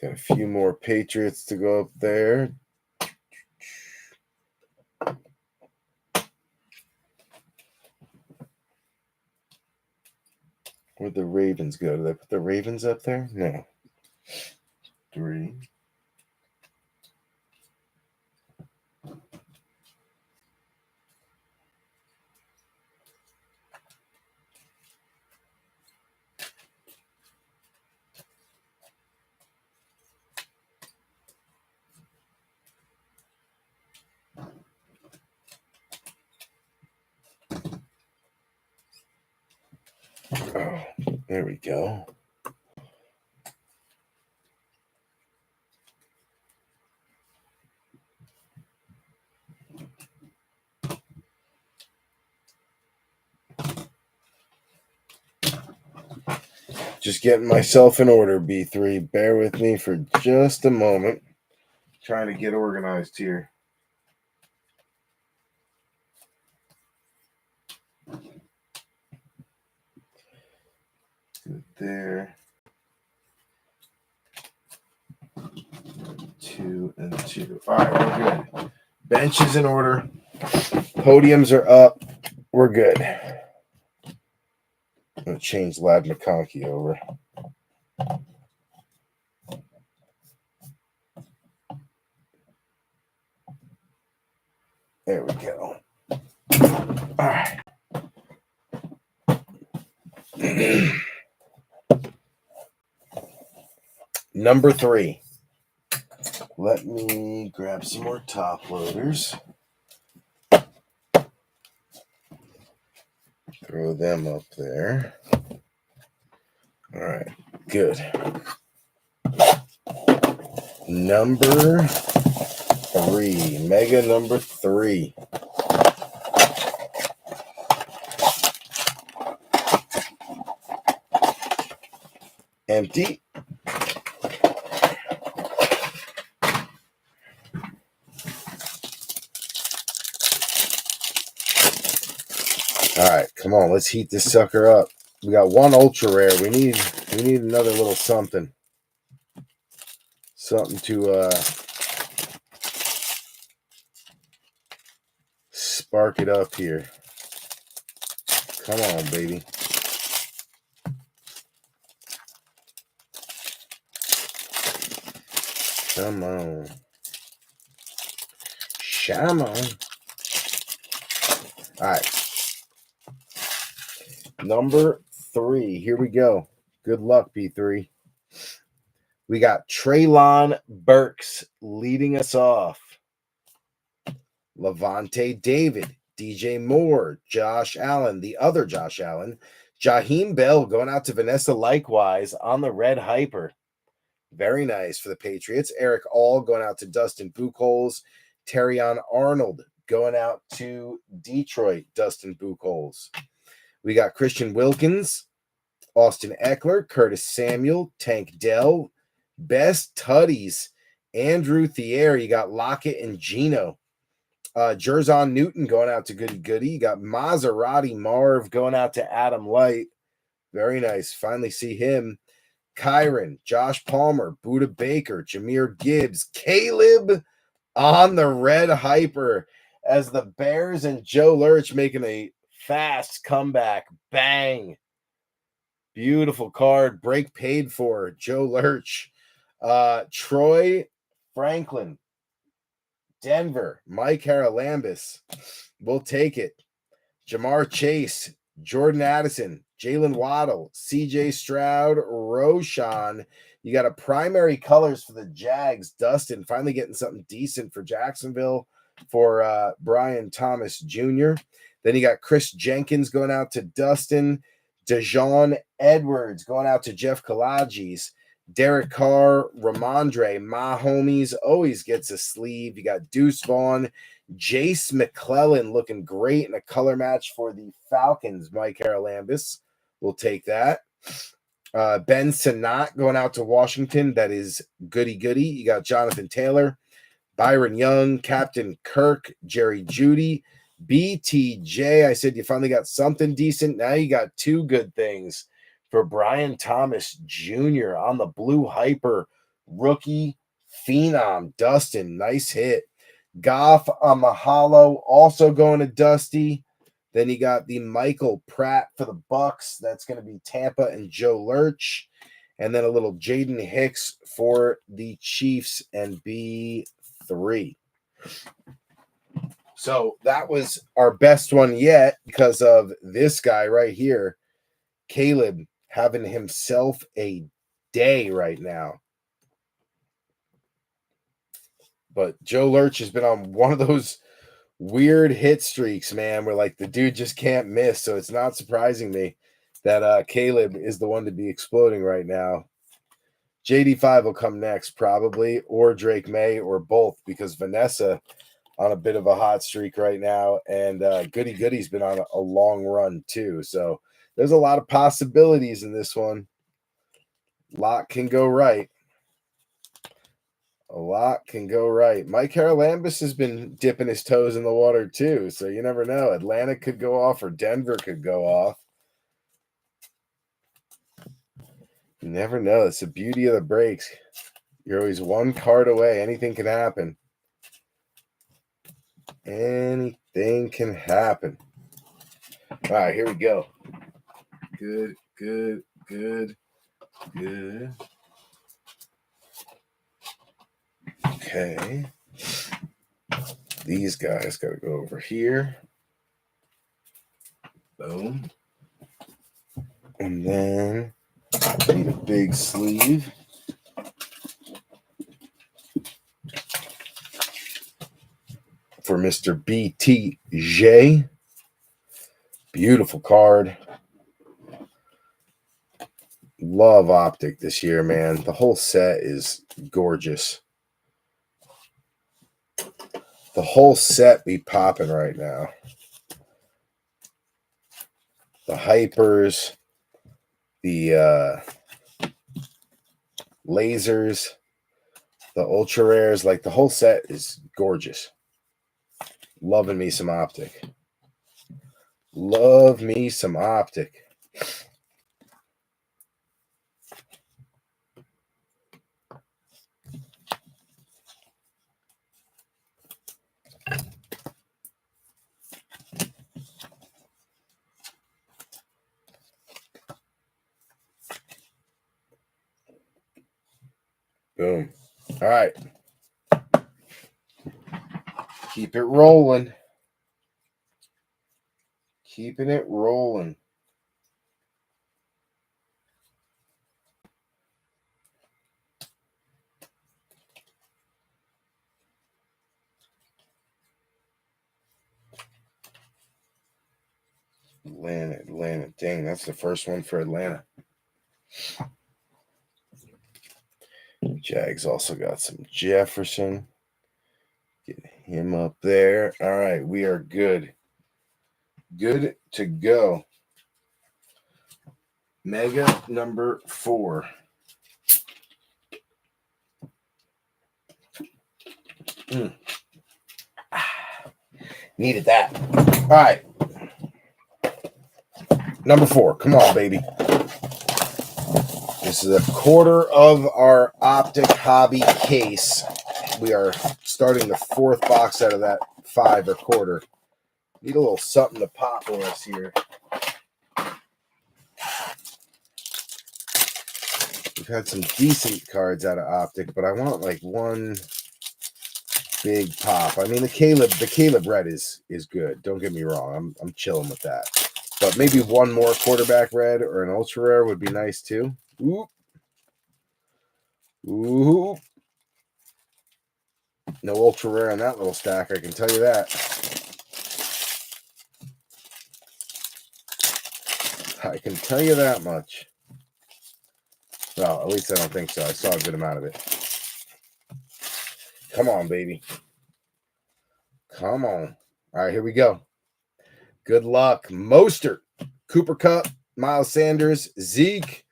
Got a few more Patriots to go up there. Where'd the Ravens go? Did I put the Ravens up there? No. 3. Oh, there we go. Just getting myself in order, B3. Bear with me for just a moment. Trying to get organized here. Good there. 2 and 2. All right, we're good. Bench is in order. Podiums are up. We're good. I'm going to change Lad McConkey over. There we go. All right. Number 3. Let me grab some more top loaders. Throw them up there. All right, good. Number 3, mega number 3. Empty. All right, come on, let's heat this sucker up. We got one ultra rare. We need another little something. Something to spark it up here. Come on, baby. Come on. Shine on. All right. Number 3. Here we go. Good luck, P3. We got Treylon Burks leading us off. Levante David, DJ Moore, Josh Allen, the other Josh Allen, Jaheim Bell going out to Vanessa likewise on the red hyper. Very nice for the Patriots. Eric All going out to Dustin Buchholz. Terrion Arnold going out to Detroit, Dustin Buchholz. We got Christian Wilkins, Austin Eckler, Curtis Samuel, Tank Dell, Best Tuddies, Andrew Thierry. You got Lockett and Gino. Jerzon Newton going out to Goody Goody. You got Maserati Marv going out to Adam Light. Very nice. Finally see him. Kyron, Josh Palmer, Buda Baker, Jahmyr Gibbs, Caleb on the red hyper as the Bears and Joe Lurch making a fast comeback. Bang. Beautiful card. Break paid for. Joe Lurch. Troy Franklin. Denver. Mike Haralambis. We'll take it. Jamar Chase. Jordan Addison. Jalen Waddle. CJ Stroud. Roshan. You got a primary colors for the Jags. Dustin finally getting something decent for Jacksonville for Brian Thomas Jr. Then you got Chris Jenkins going out to Dustin. Dejon Edwards going out to Jeff Kalajis. Derek Carr, Ramondre, my homies, always gets a sleeve. You got Deuce Vaughn, Jace McClellan looking great in a color match for the Falcons. Mike Haralambis will take that. Ben Sinnott going out to Washington. That is goody goody. You got Jonathan Taylor, Byron Young, Captain Kirk, Jerry Jeudy, BTJ. I said you finally got something decent. Now you got 2 good things for Brian Thomas Jr. on the blue hyper. Rookie phenom. Dustin, nice hit. Goff on Mahalo also going to Dusty. Then you got the Michael Pratt for the Bucks. That's going to be Tampa and Joe Lurch. And then a little Jaden Hicks for the Chiefs and B3. So that was our best one yet because of this guy right here. Caleb having himself a day right now. But Joe Lurch has been on one of those weird hit streaks, man, where like the dude just can't miss. So it's not surprising me that Caleb is the one to be exploding right now. JD5 will come next probably, or Drake May, or both, because Vanessa on a bit of a hot streak right now, and Goody Goody's been on a long run too. So there's a lot of possibilities in this one. A lot can go right. A lot can go right. Mike Haralambis has been dipping his toes in the water too, so you never know. Atlanta could go off or Denver could go off. You never know. It's the beauty of the breaks. You're always one card away. Anything can happen. Anything can happen. All right, here we go. Good. Okay. These guys got to go over here. Boom. And then need a big sleeve. For Mr. BTJ. Beautiful card. Love Optic this year, man. The whole set is gorgeous. The whole set be popping right now. The hypers, the lasers, the ultra rares, like the whole set is gorgeous. Loving me some Optic. Love me some Optic. Boom. All right. Keep it rolling. Keeping it rolling. Atlanta. Dang, that's the first one for Atlanta. Jags also got some Jefferson. Get him up there. All right, we are good. Good to go. Mega number 4. Needed that. All right. Number 4. Come on, baby. This is a quarter of our Optic hobby case. We are starting the 4th box out of that 5 or quarter. Need a little something to pop for us here. We've had some decent cards out of Optic, but I want like one big pop. I mean, the Caleb red is good. Don't get me wrong. I'm chilling with that. But maybe one more quarterback red or an ultra rare would be nice too. Ooh. Ooh. No ultra rare in that little stack, I can tell you that. I can tell you that much. Well, at least I don't think so. I saw a good amount of it. Come on, baby. Come on. All right, here we go. Good luck. Mostert, Cooper Kupp, Miles Sanders, Zeke,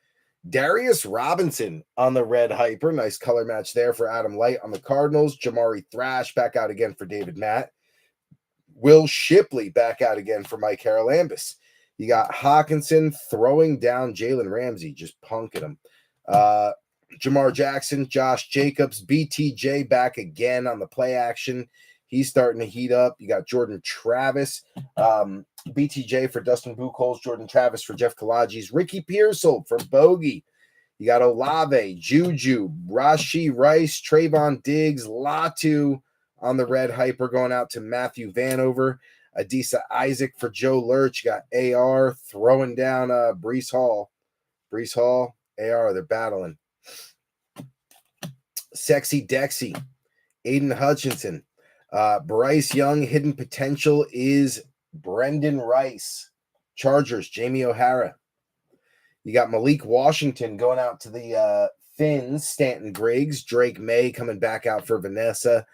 Darius Robinson on the red hyper. Nice color match there for Adam Light on the Cardinals. Jamari Thrash back out again for David Matt. Will Shipley back out again for Mike Haralambis. You got Hawkinson throwing down Jalen Ramsey, just punking him. Jamar Jackson, Josh Jacobs, BTJ back again on the play action. He's starting to heat up. You got Jordan Travis, BTJ for Dustin Buchholz, Jordan Travis for Jeff Kalaji's, Ricky Pearsall for Bogey. You got Olave, Juju, Rashi Rice, Trayvon Diggs, Latu on the red hyper going out to Matthew Vanover. Adisa Isaac for Joe Lurch. You got AR throwing down Breece Hall. Breece Hall, AR, they're battling. Sexy Dexy, Aiden Hutchinson. Bryce Young, hidden potential is Brendan Rice. Chargers, Jamie O'Hara. You got Malik Washington going out to the Finns, Stanton Griggs. Drake May coming back out for Vanessa.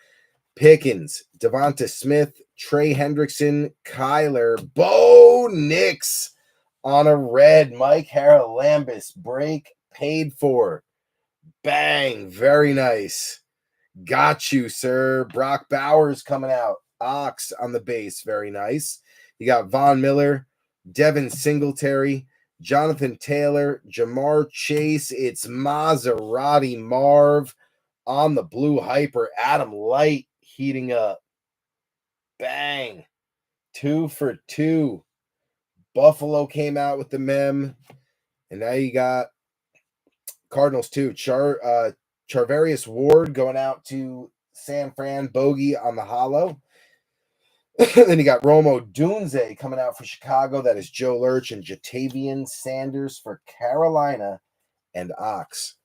Pickens, Devonta Smith, Trey Hendrickson, Kyler, Bo Nix on a red. Mike Haralambis, break paid for. Bang, very nice. Got you, sir. Brock Bowers coming out. Ox on the base, very nice. You got Von Miller, Devin Singletary, Jonathan Taylor, Jamar Chase. It's Maserati Marv on the blue hyper. Adam Light heating up. Bang. 2 for 2. Buffalo came out with the mem. And now you got Cardinals too. Charvarius Ward going out to San Fran. Bogey on the hollow. Then you got Romo Dunze coming out for Chicago. That is Joe Lurch and Jatavian Sanders for Carolina and Ox.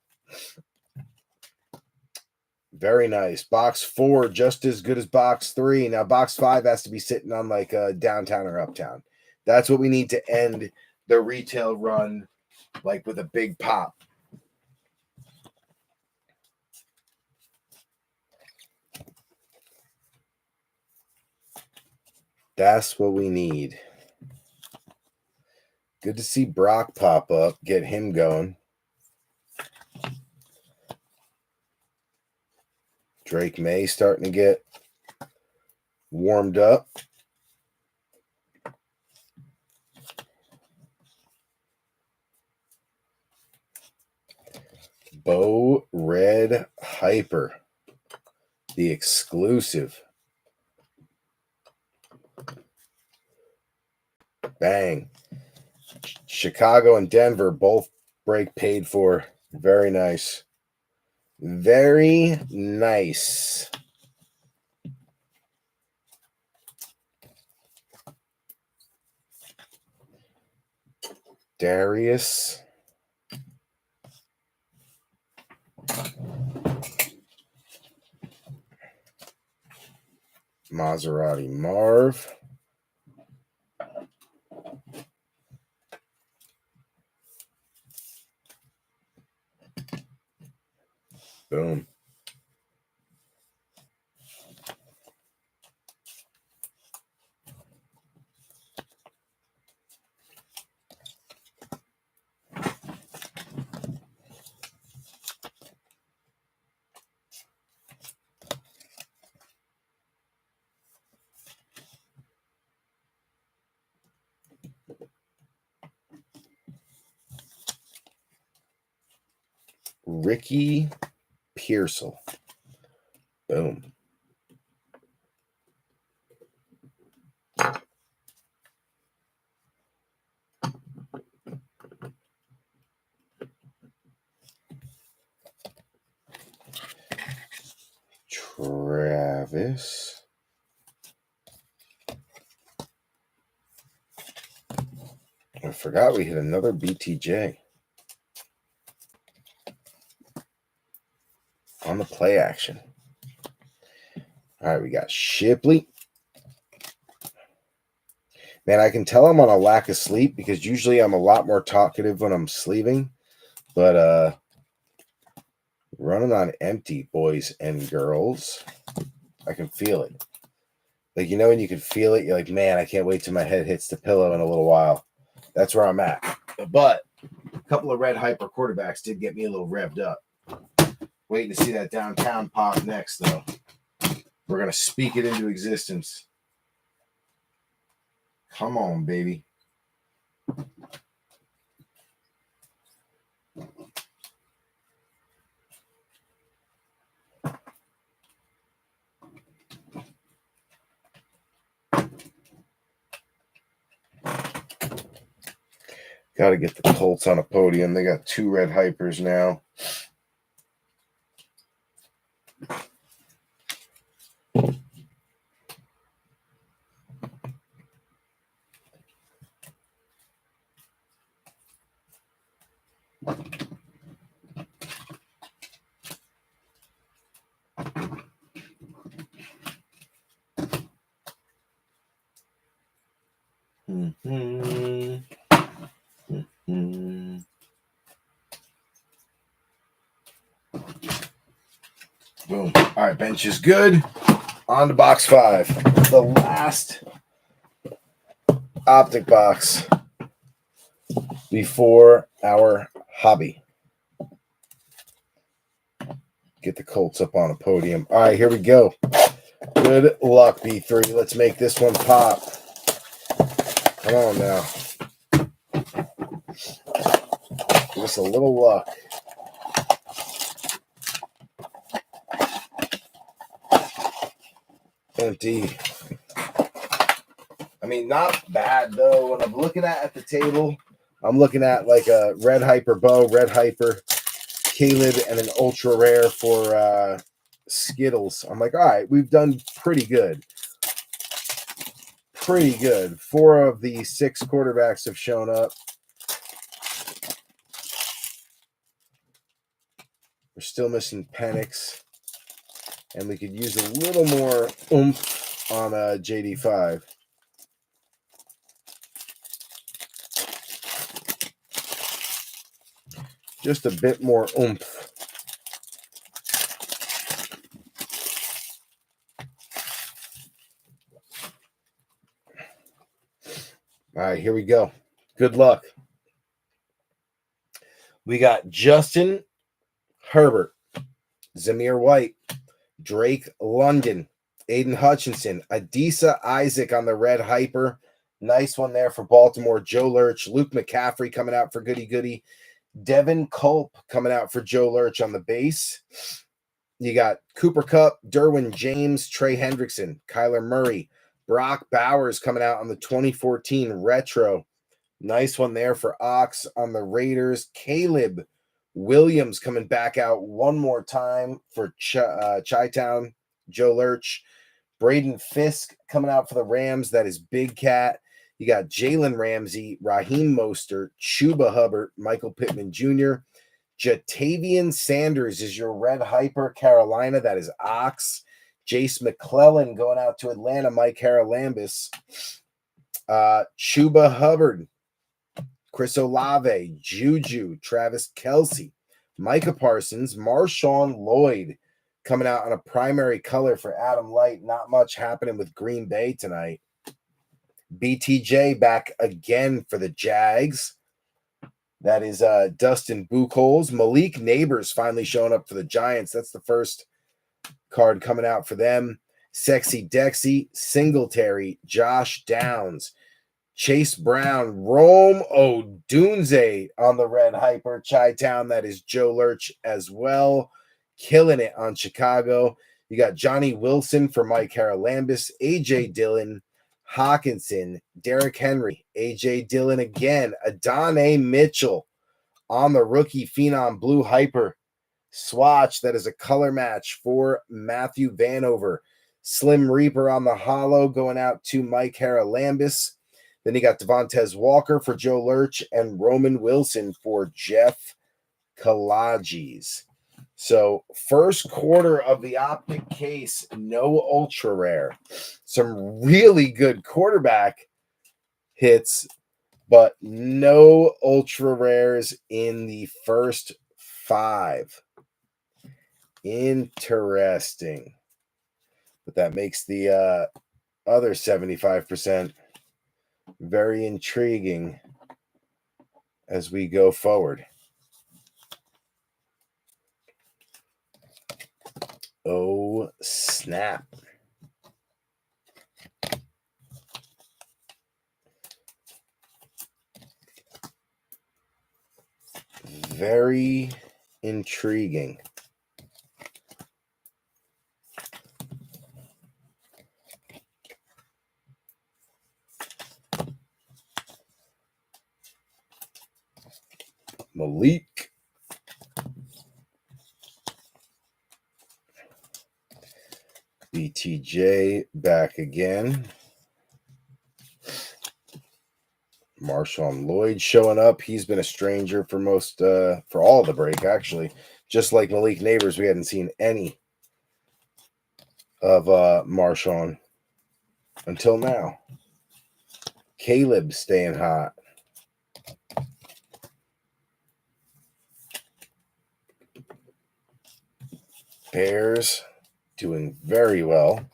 Very nice. Box 4, just as good as box 3. Now, box 5 has to be sitting on like downtown or uptown. That's what we need to end the retail run, like with a big pop. That's what we need. Good to see Brock pop up, get him going. Drake May starting to get warmed up. Bo Red Hyper, the exclusive. Bang. Chicago and Denver both break paid for. Very nice. Very nice. Darius. Maserati Marv. Boom. Ricky Pearsall. Boom. Travis. I forgot we hit another BTJ on the play action. All right, we got Shipley. Man, I can tell I'm on a lack of sleep because usually I'm a lot more talkative when I'm sleeving. But running on empty, boys and girls. I can feel it. Like, you know, when you can feel it, you're like, man, I can't wait till my head hits the pillow in a little while. That's where I'm at. But a couple of red hyper quarterbacks did get me a little revved up. Waiting to see that downtown pop next, though. We're going to speak it into existence. Come on, baby. Got to get the Colts on a podium. They got 2 red hypers now. Boom. All right, bench is good. On to box 5. The last Optic box before our hobby. Get the Colts up on a podium. All right, here we go. Good luck, B3. Let's make this one pop. Come on now. Give us a little luck. Empty. I mean, not bad though. When I'm looking at the table, I'm looking at like a Red Hyper Bow, Red Hyper, Caleb, and an ultra rare for Skittles. I'm like, all right, we've done pretty good. Pretty good. 4 of the 6 quarterbacks have shown up. We're still missing Penix, and we could use a little more oomph on JD5. Just a bit more oomph. All right, here we go. Good luck. We got Justin Herbert, Zamir White, Drake London, Aiden Hutchinson, Adisa Isaac on the Red Hyper. Nice one there for Baltimore. Joe Lurch, Luke McCaffrey coming out for Goody Goody. Devin Culp coming out for Joe Lurch on the base. You got Cooper Kupp, Derwin James, Trey Hendrickson, Kyler Murray, Brock Bowers coming out on the 2014 Retro. Nice one there for Ox on the Raiders. Caleb Williams coming back out one more time for Chi-Town, Joe Lurch. Braden Fisk coming out for the Rams. That is Big Cat. You got Jalen Ramsey, Raheem Mostert, Chuba Hubbard, Michael Pittman Jr., Jatavian Sanders is your Red Hyper, Carolina. That is Ox. Jace McClellan going out to Atlanta, Mike Haralambis. Chuba Hubbard, Chris Olave, Juju, Travis Kelce, Micah Parsons, Marshawn Lloyd coming out on a primary color for Adam Light. Not much happening with Green Bay tonight. BTJ back again for the Jags. That is Dustin Buchholz. Malik Neighbors finally showing up for the Giants. That's the first card coming out for them. Sexy Dexy, Singletary, Josh Downs, Chase Brown, Rome Odunze on the Red Hyper. Chi-Town, that is Joe Lurch as well. Killing it on Chicago. You got Johnny Wilson for Mike Haralambis, A.J. Dillon, Hawkinson, Derrick Henry, A.J. Dillon again, Adonai Mitchell on the rookie Phenom Blue Hyper swatch. That is a color match for Matthew Vanover. Slim Reaper on the holo going out to Mike Haralambis. Then you got Devontae Walker for Joe Lurch and Roman Wilson for Jeff Kalages. So first quarter of the Optic case, no ultra rare. Some really good quarterback hits, but no ultra rares in the first 5. Interesting. But that makes the other 75% very intriguing as we go forward. Oh, snap. Very intriguing. Malik. BTJ back again. Marshawn Lloyd showing up. He's been a stranger for for all the break, actually. Just like Malik Neighbors, we hadn't seen any of Marshawn until now. Caleb staying hot. Bears doing very well.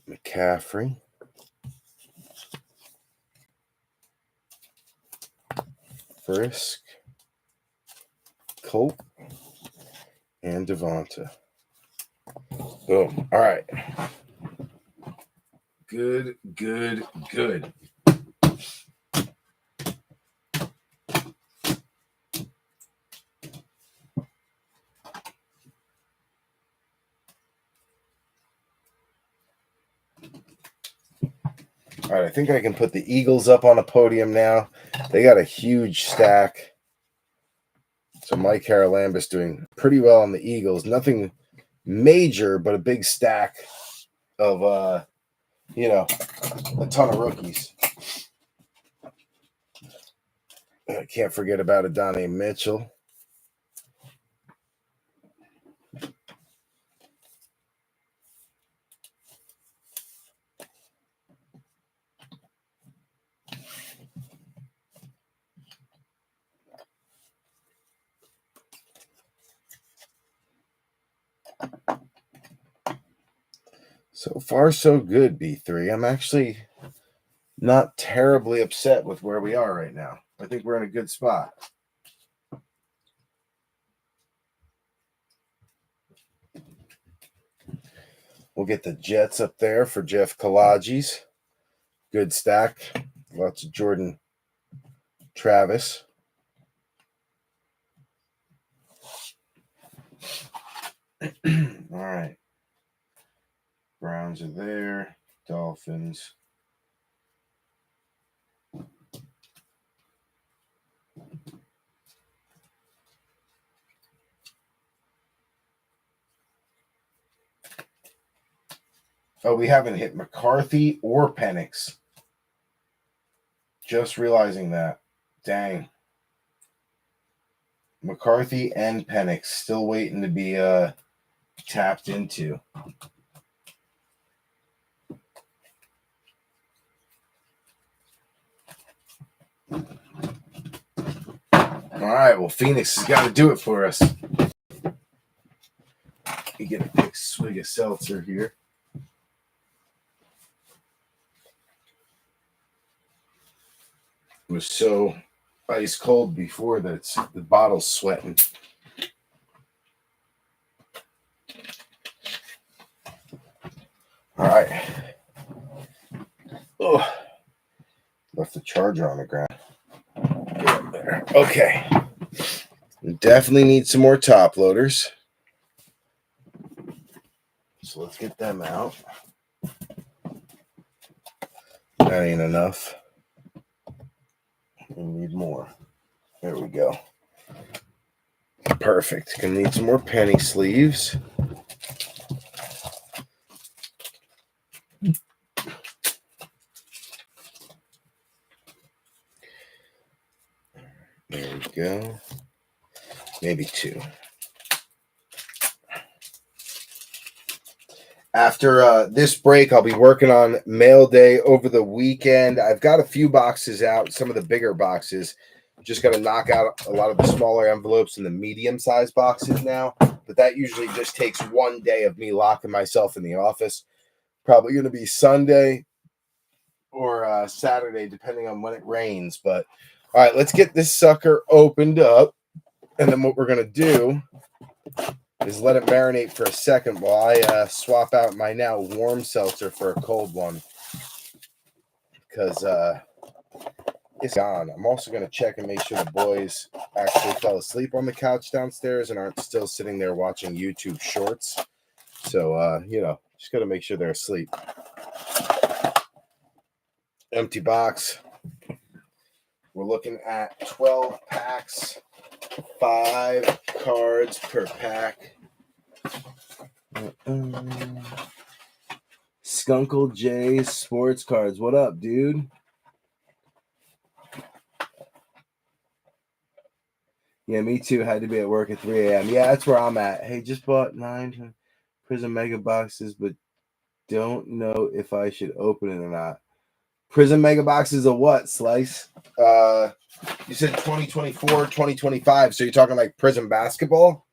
McCaffrey. Frisk. Colt. And Devonta. Boom. All right. Good, good, good. All right, I think I can put the Eagles up on a podium now. They got a huge stack. So Mike Haralambous doing pretty well on the Eagles. Nothing major, but a big stack of, a ton of rookies. I can't forget about Adonai Mitchell. So far, so good, B3. I'm actually not terribly upset with where we are right now. I think we're in a good spot. We'll get the Jets up there for Jeff Kalaji's. Good stack. Lots of Jordan Travis. All right. Browns are there. Dolphins. Oh, we haven't hit McCarthy or Penix. Just realizing that. Dang. McCarthy and Penix still waiting to be tapped into. All right, well, Phoenix has got to do it for us. You get a big swig of seltzer here. It was so ice cold before that the bottle's sweating. All right. Oh, left the charger on the ground. Get up there. Okay. We definitely need some more top loaders. So let's get them out. That ain't enough. We need more. There we go. Perfect. Gonna need some more penny sleeves. There we go. Maybe two. After this break, I'll be working on mail day over the weekend. I've got a few boxes out, some of the bigger boxes. Just got to knock out a lot of the smaller envelopes and the medium-sized boxes now. But that usually just takes one day of me locking myself in the office. Probably going to be Sunday or Saturday, depending on when it rains. But, all right, let's get this sucker opened up. And then what we're going to do is let it marinate for a second while I swap out my now warm seltzer for a cold one. Because it's gone. I'm also going to check and make sure the boys actually fell asleep on the couch downstairs and aren't still sitting there watching YouTube shorts. So, just got to make sure they're asleep. Empty box. We're looking at 12 packs, 5 cards per pack. Skunkle J Sports Cards. What up, dude? Yeah, me too. Had to be at work at 3 a.m. Yeah, that's where I'm at. Hey, just bought 9 Prism Mega boxes, but don't know if I should open it or not. Prism Mega boxes of what, Slice? You said 2024, 2025. So you're talking like Prism basketball?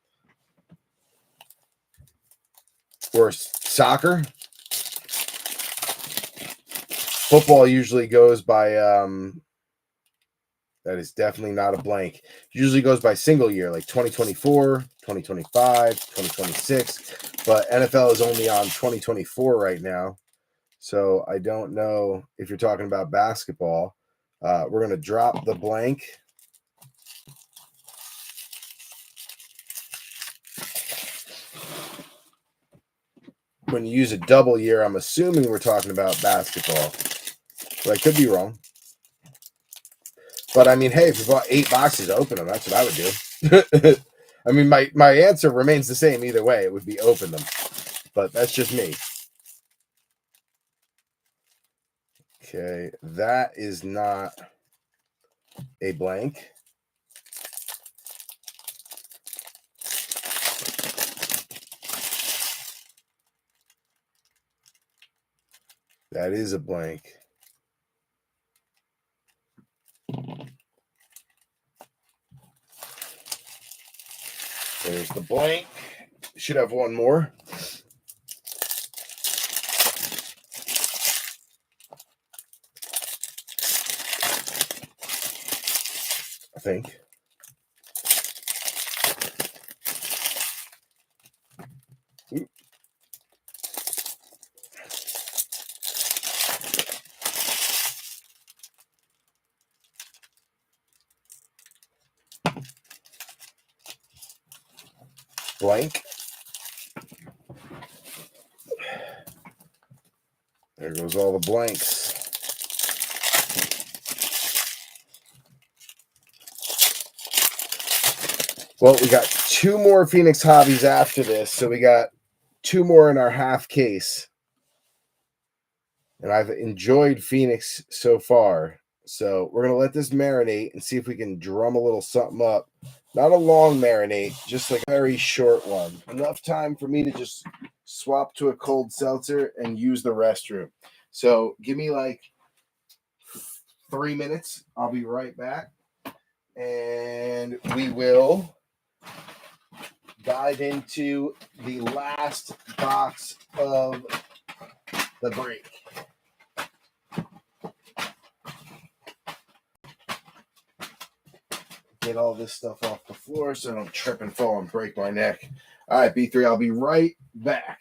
Or soccer? Football usually goes by that is definitely not a blank. Usually goes by single year, like 2024, 2025, 2026. But NFL is only on 2024 right now. So I don't know if you're talking about basketball. We're going to drop the blank. When you use a double year, I'm assuming we're talking about basketball. But I could be wrong. But I mean, hey, if you bought 8 boxes, open them. That's what I would do. I mean, my answer remains the same either way. It would be open them. But that's just me. Okay, that is not a blank. That is a blank. There's the blank. Should have one more. I think. Ooh. Blank. There goes all the blanks. Well, we got 2 more Phoenix Hobbies after this, so we got 2 more in our half case. And I've enjoyed Phoenix so far. So we're going to let this marinate and see if we can drum a little something up. Not a long marinate, just like a very short one. Enough time for me to just swap to a cold seltzer and use the restroom. So give me like 3 minutes. I'll be right back. And we will dive into the last box of the break. Get all this stuff off the floor so I don't trip and fall and break my neck. All right, B3, I'll be right back.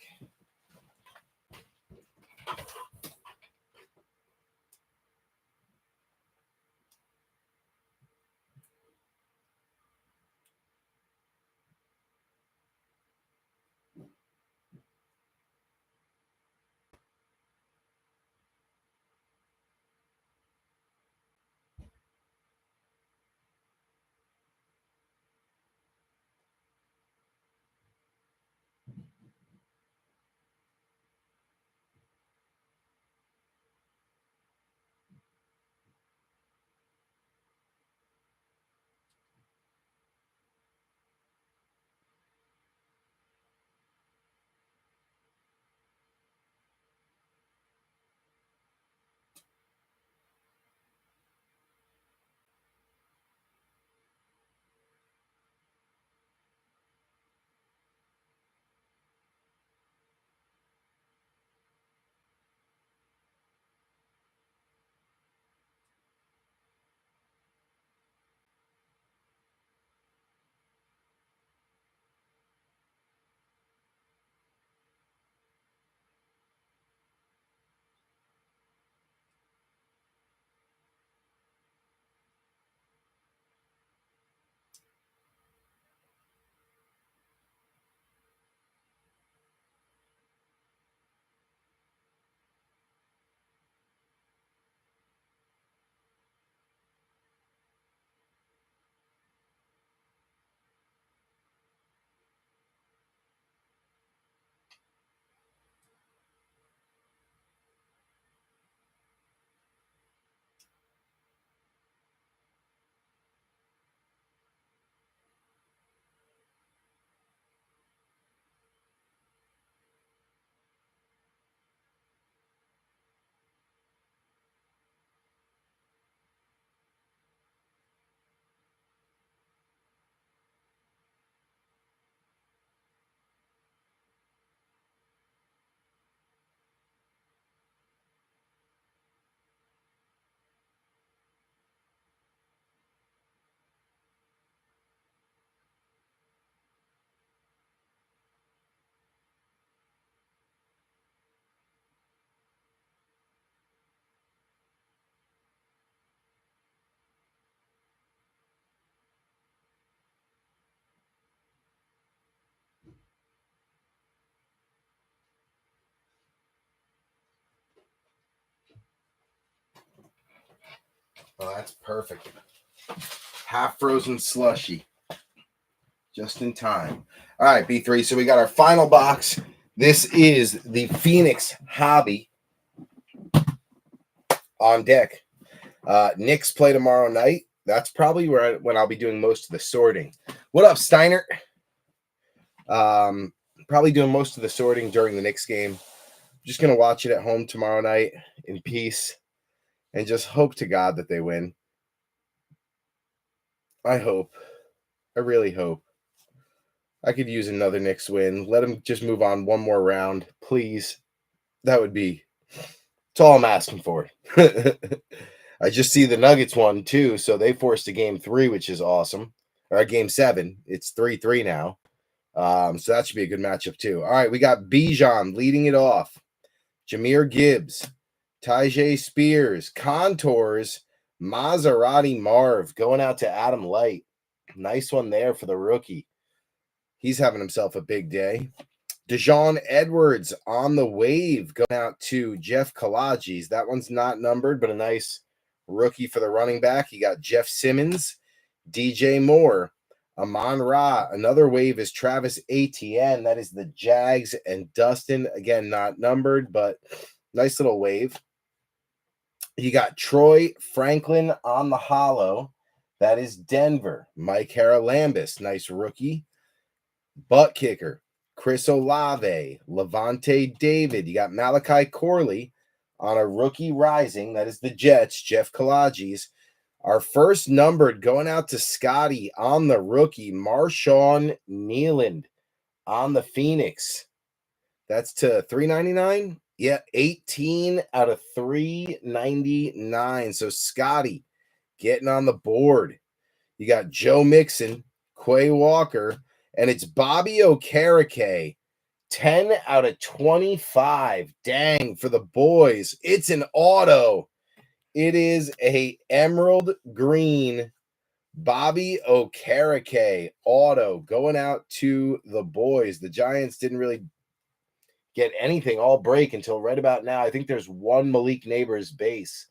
Oh, that's perfect. Half frozen slushy. Just in time. All right, B3. So we got our final box. This is the Phoenix Hobby on deck. Knicks play tomorrow night. That's probably when I'll be doing most of the sorting. What up, Steiner? Probably doing most of the sorting during the Knicks game. Just going to watch it at home tomorrow night in peace and just hope to God that they win. I hope. I really hope. I could use another Knicks win. Let them just move on one more round, please. That would be... That's all I'm asking for. I just see the Nuggets won, too, so they forced a game 3, which is awesome. Or a game 7. It's 3-3 now. So that should be a good matchup, too. All right, we got Bijan leading it off. Jahmyr Gibbs, Tyjae Spears, Contours, Maserati Marv going out to Adam Light. Nice one there for the rookie. He's having himself a big day. Dejon Edwards on the wave going out to Jeff Kalaji's. That one's not numbered, but a nice rookie for the running back. You got Jeff Simmons, DJ Moore, Amon Ra. Another wave is Travis Etienne. That is the Jags and Dustin. Again, not numbered, but nice little wave. You got Troy Franklin on the hollow. That is Denver. Mike Haralambis, nice rookie. Butt kicker, Chris Olave, Levante David. You got Malachi Corley on a rookie rising. That is the Jets, Jeff Kalaji's. Our first numbered going out to Scotty on the rookie, Marshawn Nealand on the Phoenix. That's to $3.99. Yeah, 18 out of 399. So Scotty getting on the board. You got Joe Mixon, Quay Walker, and it's Bobby Okereke. 10 out of 25. Dang, for the boys. It's an auto. It is a emerald green Bobby Okereke auto going out to the boys. The Giants didn't really get anything all break until right about now. I think there's one Malik Neighbors base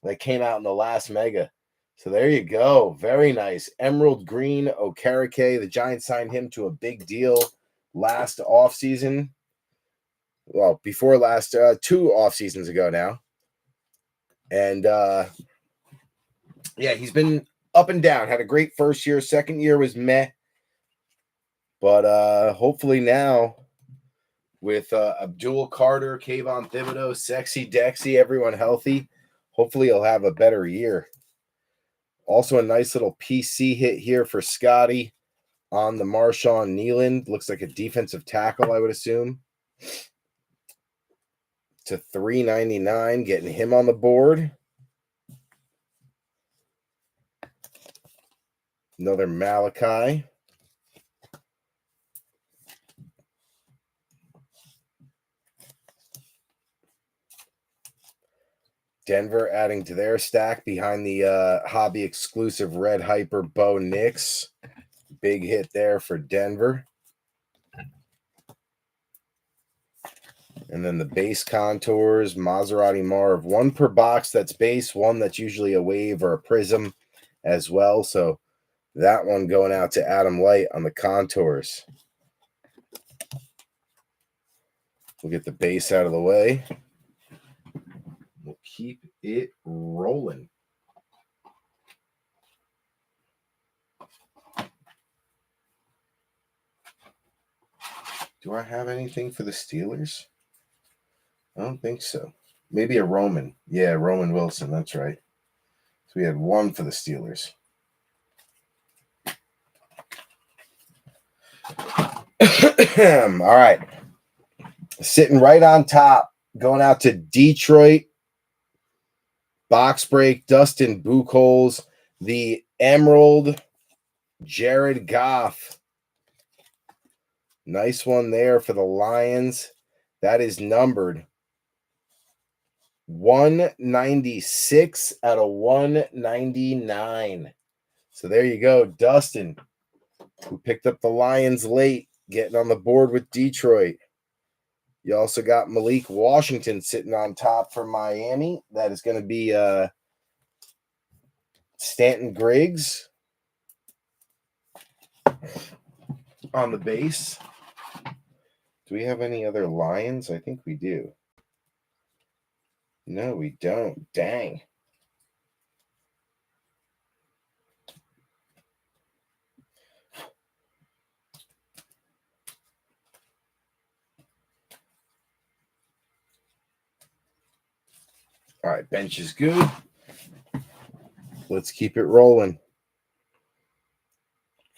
that came out in the last mega. So there you go. Very nice. Emerald green Okereke. The Giants signed him to a big deal last offseason. Well, before last, 2 off seasons ago now. And yeah, he's been up and down. Had a great first year. Second year was meh. But hopefully now with Abdul Carter, Kayvon Thibodeau, Sexy Dexy, everyone healthy, hopefully he'll have a better year. Also a nice little PC hit here for Scotty on the Marshawn Nealand. Looks like a defensive tackle, I would assume. To $3.99, getting him on the board. Another Malachi. Denver adding to their stack behind the hobby exclusive Red Hyper Bo Nix. Big hit there for Denver. And then the base contours, Maserati Marv. 1 per box that's base, 1 that's usually a wave or a prism as well. So that one going out to Adam Light on the contours. We'll get the base out of the way. We'll keep it rolling. Do I have anything for the Steelers? I don't think so. Maybe a Roman. Yeah, Roman Wilson. That's right. So we had 1 for the Steelers. All right. Sitting right on top. Going out to Detroit. Box break. Dustin Buchholz. The Emerald. Jared Goff. Nice one there for the Lions. That is numbered 196 out of 199. So there you go. Dustin, who picked up the Lions late, getting on the board with Detroit. You also got Malik Washington sitting on top for Miami. That is going to be Stanton Griggs on the base. Do we have any other Lions? I think we do. No, we don't. Dang. All right, bench is good. Let's keep it rolling.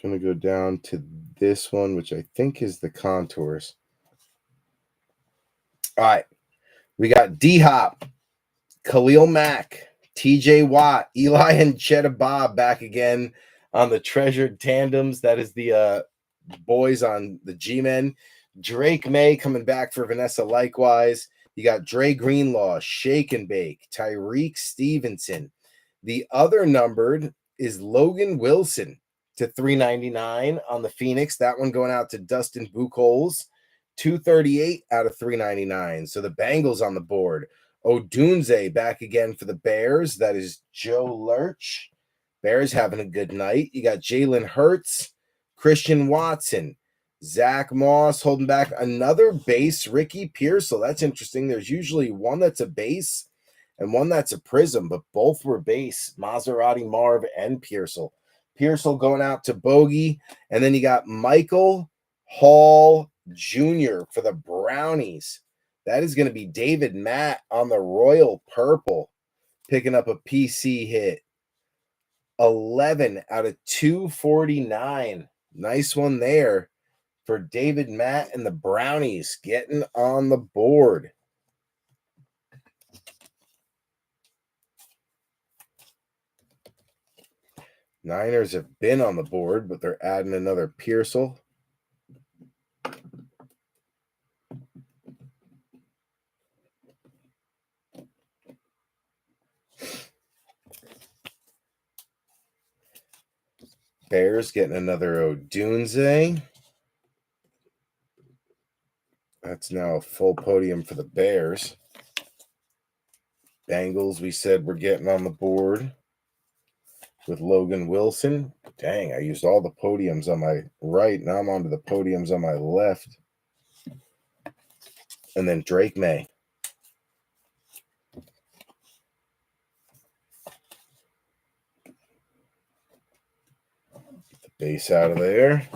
Going to go down to this one, which I think is the contours. All right. We got D-Hop, Khalil Mack, TJ Watt, Eli and Cheddar Bob back again on the treasured tandems. That is the boys on the G-Men. Drake May coming back for Vanessa likewise. You got Dre Greenlaw, Shake and Bake, Tyreek Stevenson. The other numbered is Logan Wilson to $3.99 on the Phoenix. That one going out to Dustin Buchholz, $238 out of $3.99. So the Bengals on the board. Odunze back again for the Bears. That is Joe Lurch. Bears having a good night. You got Jalen Hurts, Christian Watson, Zach Moss holding back another base, Ricky Pearsall. That's interesting. There's usually one that's a base and one that's a prism, but both were base. Maserati, Marv, and Pearsall. Pearsall going out to Bogey. And then you got Michael Hall Jr. for the Brownies. That is going to be David Matt on the Royal Purple, picking up a PC hit. 11 out of 249. Nice one there for David Matt and the Brownies getting on the board. Niners have been on the board, but they're adding another Pearsall. Bears getting another Odunze. That's now a full podium for the Bears. Bengals, we said we're getting on the board with Logan Wilson. Dang, I used all the podiums on my right. Now I'm onto the podiums on my left. And then Drake May. Get the base out of there.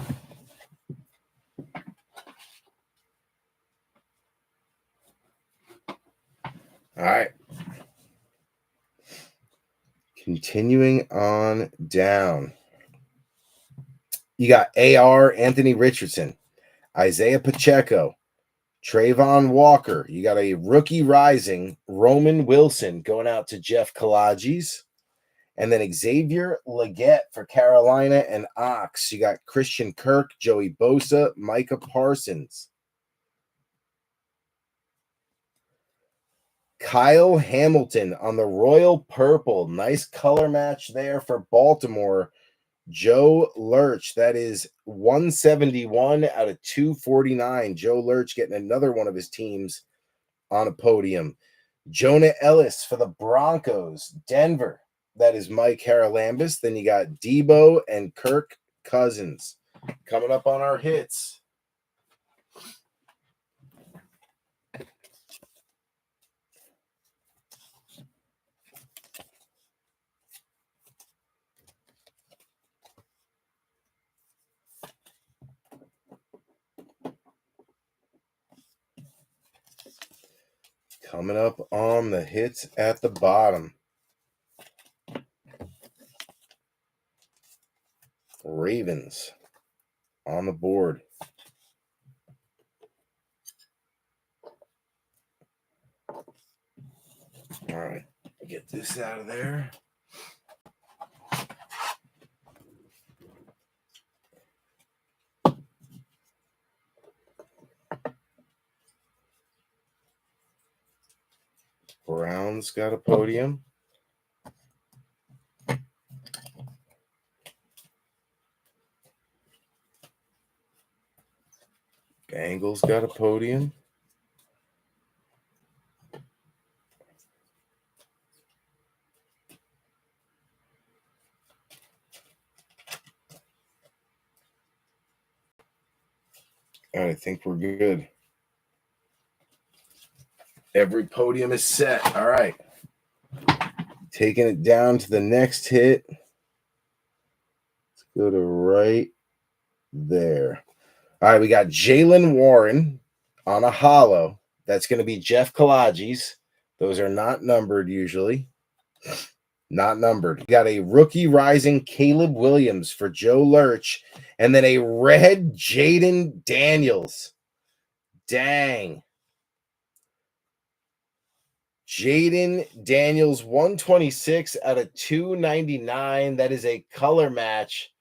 All right. Continuing on down. You got AR Anthony Richardson, Isaiah Pacheco, Trayvon Walker. You got a rookie rising, Roman Wilson going out to Jeff Kalages. And then Xavier Legette for Carolina and Ox. You got Christian Kirk, Joey Bosa, Micah Parsons. Kyle Hamilton on the Royal Purple. Nice color match there for Baltimore. Joe Lurch. That is 171 out of 249. Joe Lurch getting another one of his teams on a podium. Jonah Ellis for the Broncos. Denver. That is Mike Haralambis. Then you got Debo and Kirk Cousins coming up on our hits. Coming up on the hits at the bottom. Ravens on the board. All right, get this out of there. Browns got a podium. Bengals got a podium. All right, I think we're good. Every podium is set. All right. Taking it down to the next hit. Let's go to right there. All right, we got Jalen Warren on a hollow. That's going to be Jeff Kalaji's. Those are not numbered usually. Not numbered. We got a rookie rising Caleb Williams for Joe Lurch. And then a red Jaden Daniels. Dang. Jaden Daniels, 126 out of 299. That is a color match.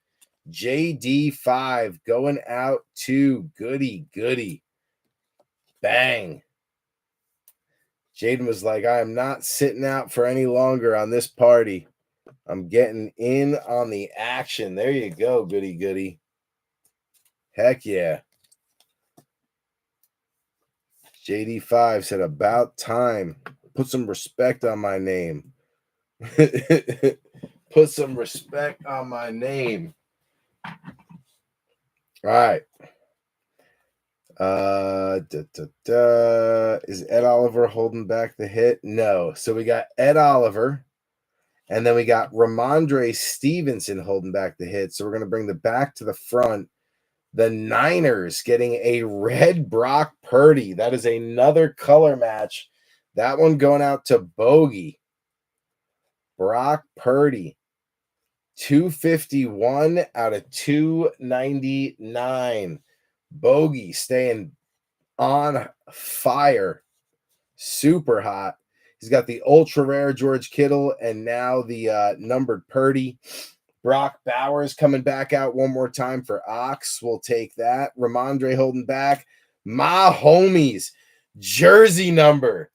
JD5 going out to Goody. Bang. Jaden was like, I am not sitting out for any longer on this party. I'm getting in on the action. There you go, Goody. Heck yeah. JD5 said, about time. Put some respect on my name. Put some respect on my name. All right. Is Ed Oliver holding back the hit? No. So we got Ed Oliver, and then we got Ramondre Stevenson holding back the hit. So we're going to bring the back to the front. The Niners getting a red Brock Purdy. That is another color match. That one going out to Bogey. Brock Purdy. 251 out of 299. Bogey staying on fire. Super hot. He's got the ultra rare George Kittle and now the numbered Purdy. Brock Bowers coming back out one more time for Ox. We'll take that. Ramondre holding back. My homies. Jersey number.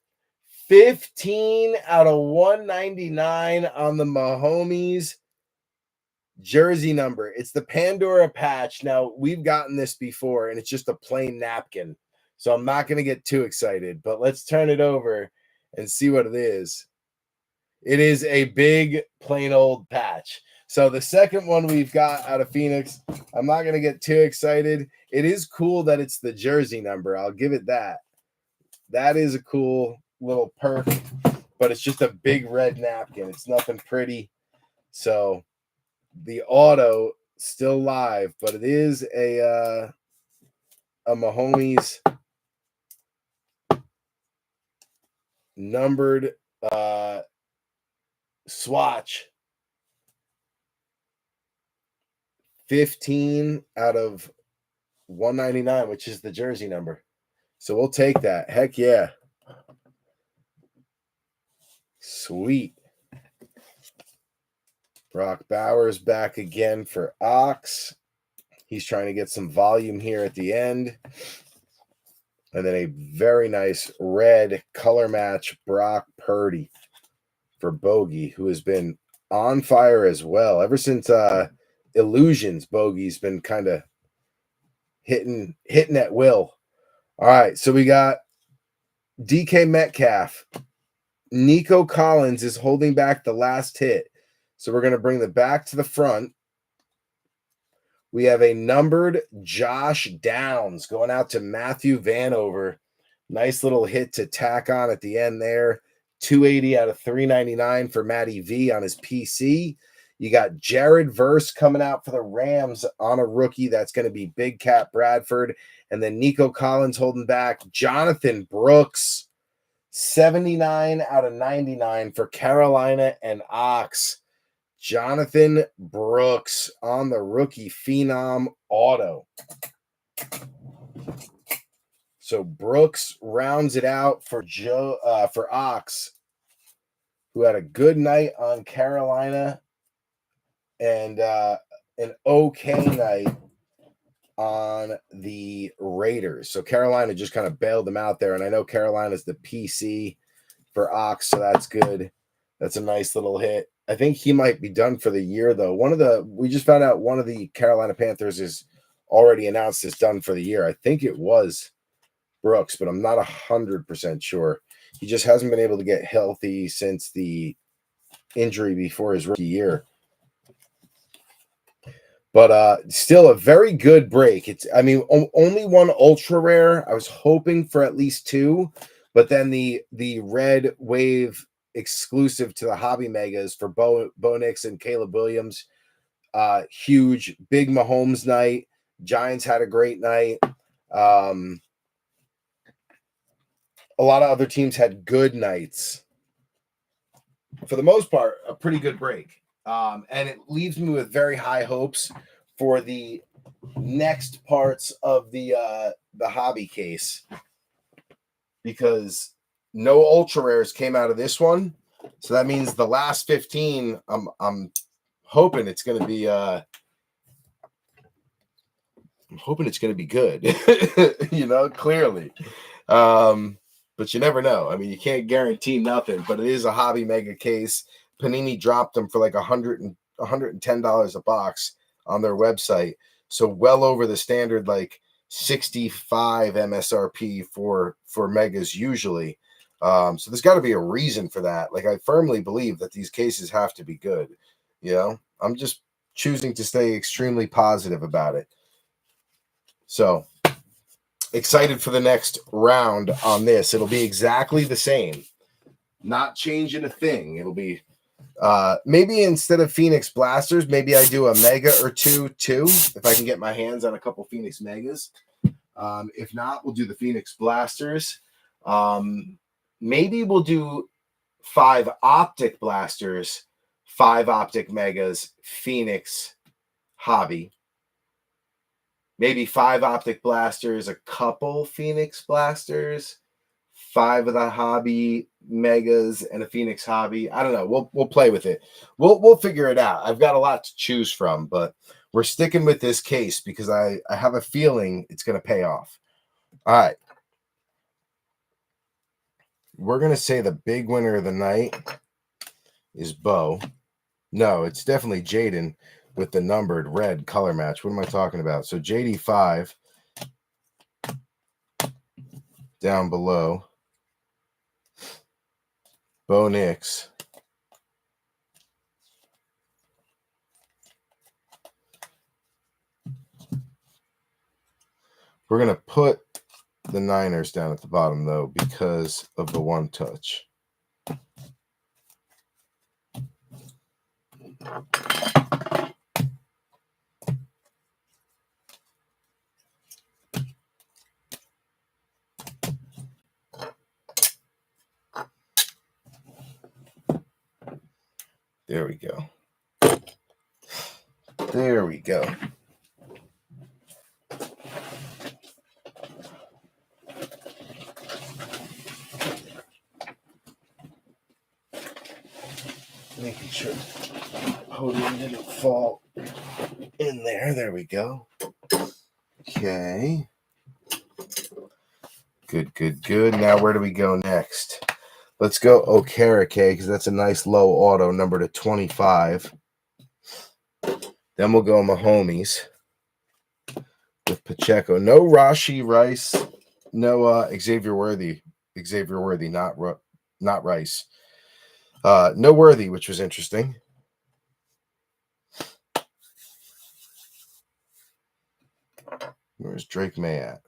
15 out of 199 on the Mahomes jersey number. It's the Pandora patch. Now, we've gotten this before, and it's just a plain napkin. So I'm not going to get too excited, but let's turn it over and see what it is. It is a big, plain old patch. So the second one we've got out of Phoenix, I'm not going to get too excited. It is cool that it's the jersey number. I'll give it that. That is a cool little perk, but it's just a big red napkin. It's nothing pretty. So the auto still live, but it is a Mahomes numbered swatch. 15 out of 199, which is the jersey number. So we'll take that. Heck yeah. Sweet. Brock Bowers back again for Ox. He's trying to get some volume here at the end. And then a very nice red color match Brock Purdy for Bogey, who has been on fire as well. Ever since Illusions, Bogey's been kind of hitting at will. All right, so we got DK Metcalf. Nico Collins is holding back the last hit. So we're going to bring the back to the front. We have a numbered Josh Downs going out to Matthew Vanover. Nice little hit to tack on at the end there. 280 out of 399 for Matty V on his PC. You got Jared Verse coming out for the Rams on a rookie. That's going to be Big Cat Bradford. And then Nico Collins holding back. Jonathan Brooks, 79 out of 99 for Carolina and Ox. Jonathan Brooks on the rookie phenom auto. So Brooks rounds it out for for Ox, who had a good night on Carolina and an okay night on the Raiders. So Carolina just kind of bailed them out there, and I know Carolina's the PC for Ox, so that's good. That's a nice little hit. I think he might be done for the year, though. We just found out one of the Carolina Panthers is already announced is done for the year. I think it was Brooks, but I'm not 100% sure. He just hasn't been able to get healthy since the injury before his rookie year. But still a very good break. I mean, only one ultra rare. I was hoping for at least two, but then the red wave exclusive to the hobby megas for Bo Nix and Caleb Williams. Huge, big Mahomes night. Giants had a great night. A lot of other teams had good nights. For the most part, a pretty good break. And it leaves me with very high hopes for the next parts of the hobby case, because no ultra rares came out of this one. So that means the last 15, I'm hoping it's going to be good. Clearly. But you never know. I mean, you can't guarantee nothing, but it is a hobby mega case. Panini dropped them for like $110 a box on their website. So well over the standard, like 65 MSRP for megas usually. So there's got to be a reason for that. Like, I firmly believe that these cases have to be good. I'm just choosing to stay extremely positive about it. So excited for the next round on this. It'll be exactly the same, not changing a thing. It'll be maybe instead of Phoenix Blasters, maybe I do a mega or two too, if I can get my hands on a couple Phoenix Megas. If not, we'll do the Phoenix Blasters. Maybe we'll do 5 Optic Blasters, 5 Optic Megas, Phoenix Hobby. Maybe 5 Optic Blasters, a couple Phoenix Blasters, 5 of the Hobby Megas, and a Phoenix Hobby. I don't know. We'll play with it. We'll figure it out. I've got a lot to choose from, but we're sticking with this case because I have a feeling it's going to pay off. All right. We're going to say the big winner of the night is Bo. No, it's definitely Jaden with the numbered red color match. What am I talking about? So JD5 down below. Bo Nix. We're going to put the Niners down at the bottom, though, because of the one touch. There we go. There we go. Making sure the podium didn't fall in there. There we go. Okay. Good. Now where do we go next? Let's go Okereke, because that's a nice low auto, number to 25. Then we'll go Mahomes with Pacheco. No Rashi Rice. No Xavier Worthy. Xavier Worthy, not Rice. No Worthy, which was interesting. Where's Drake May at?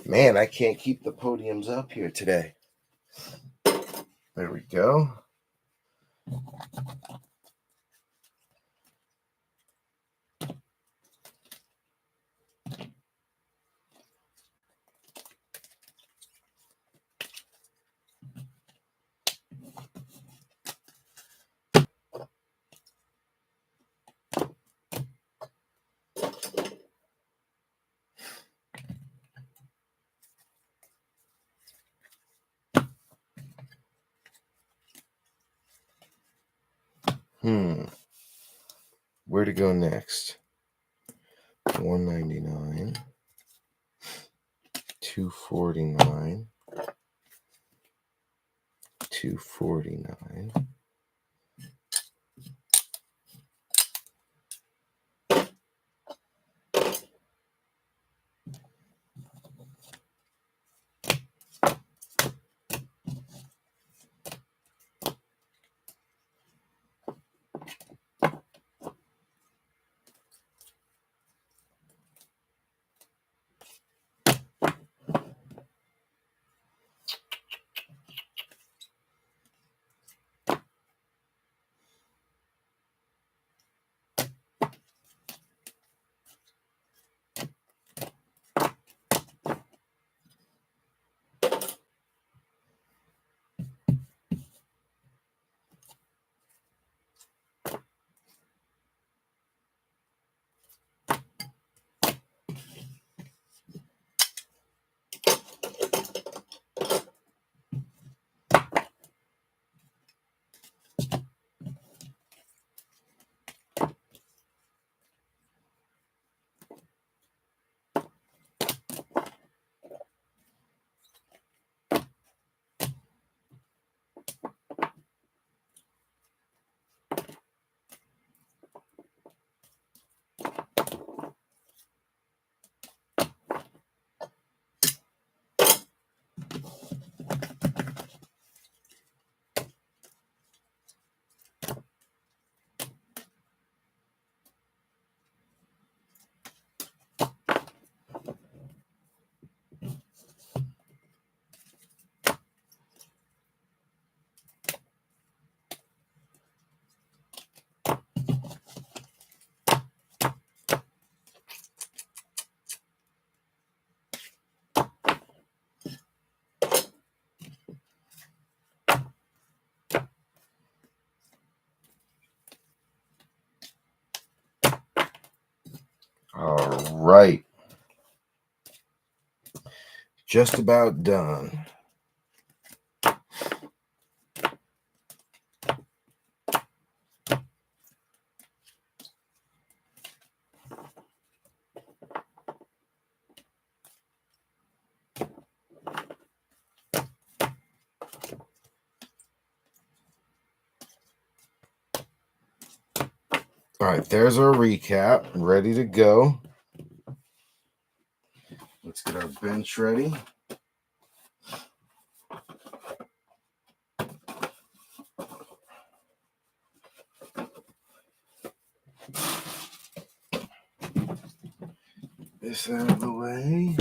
Man, I can't keep the podiums up here today. There we go. Where to go next? 199, 249, 249. right. Just about done. All right, there's our recap, ready to go. Let's get our bench ready. This out of the way.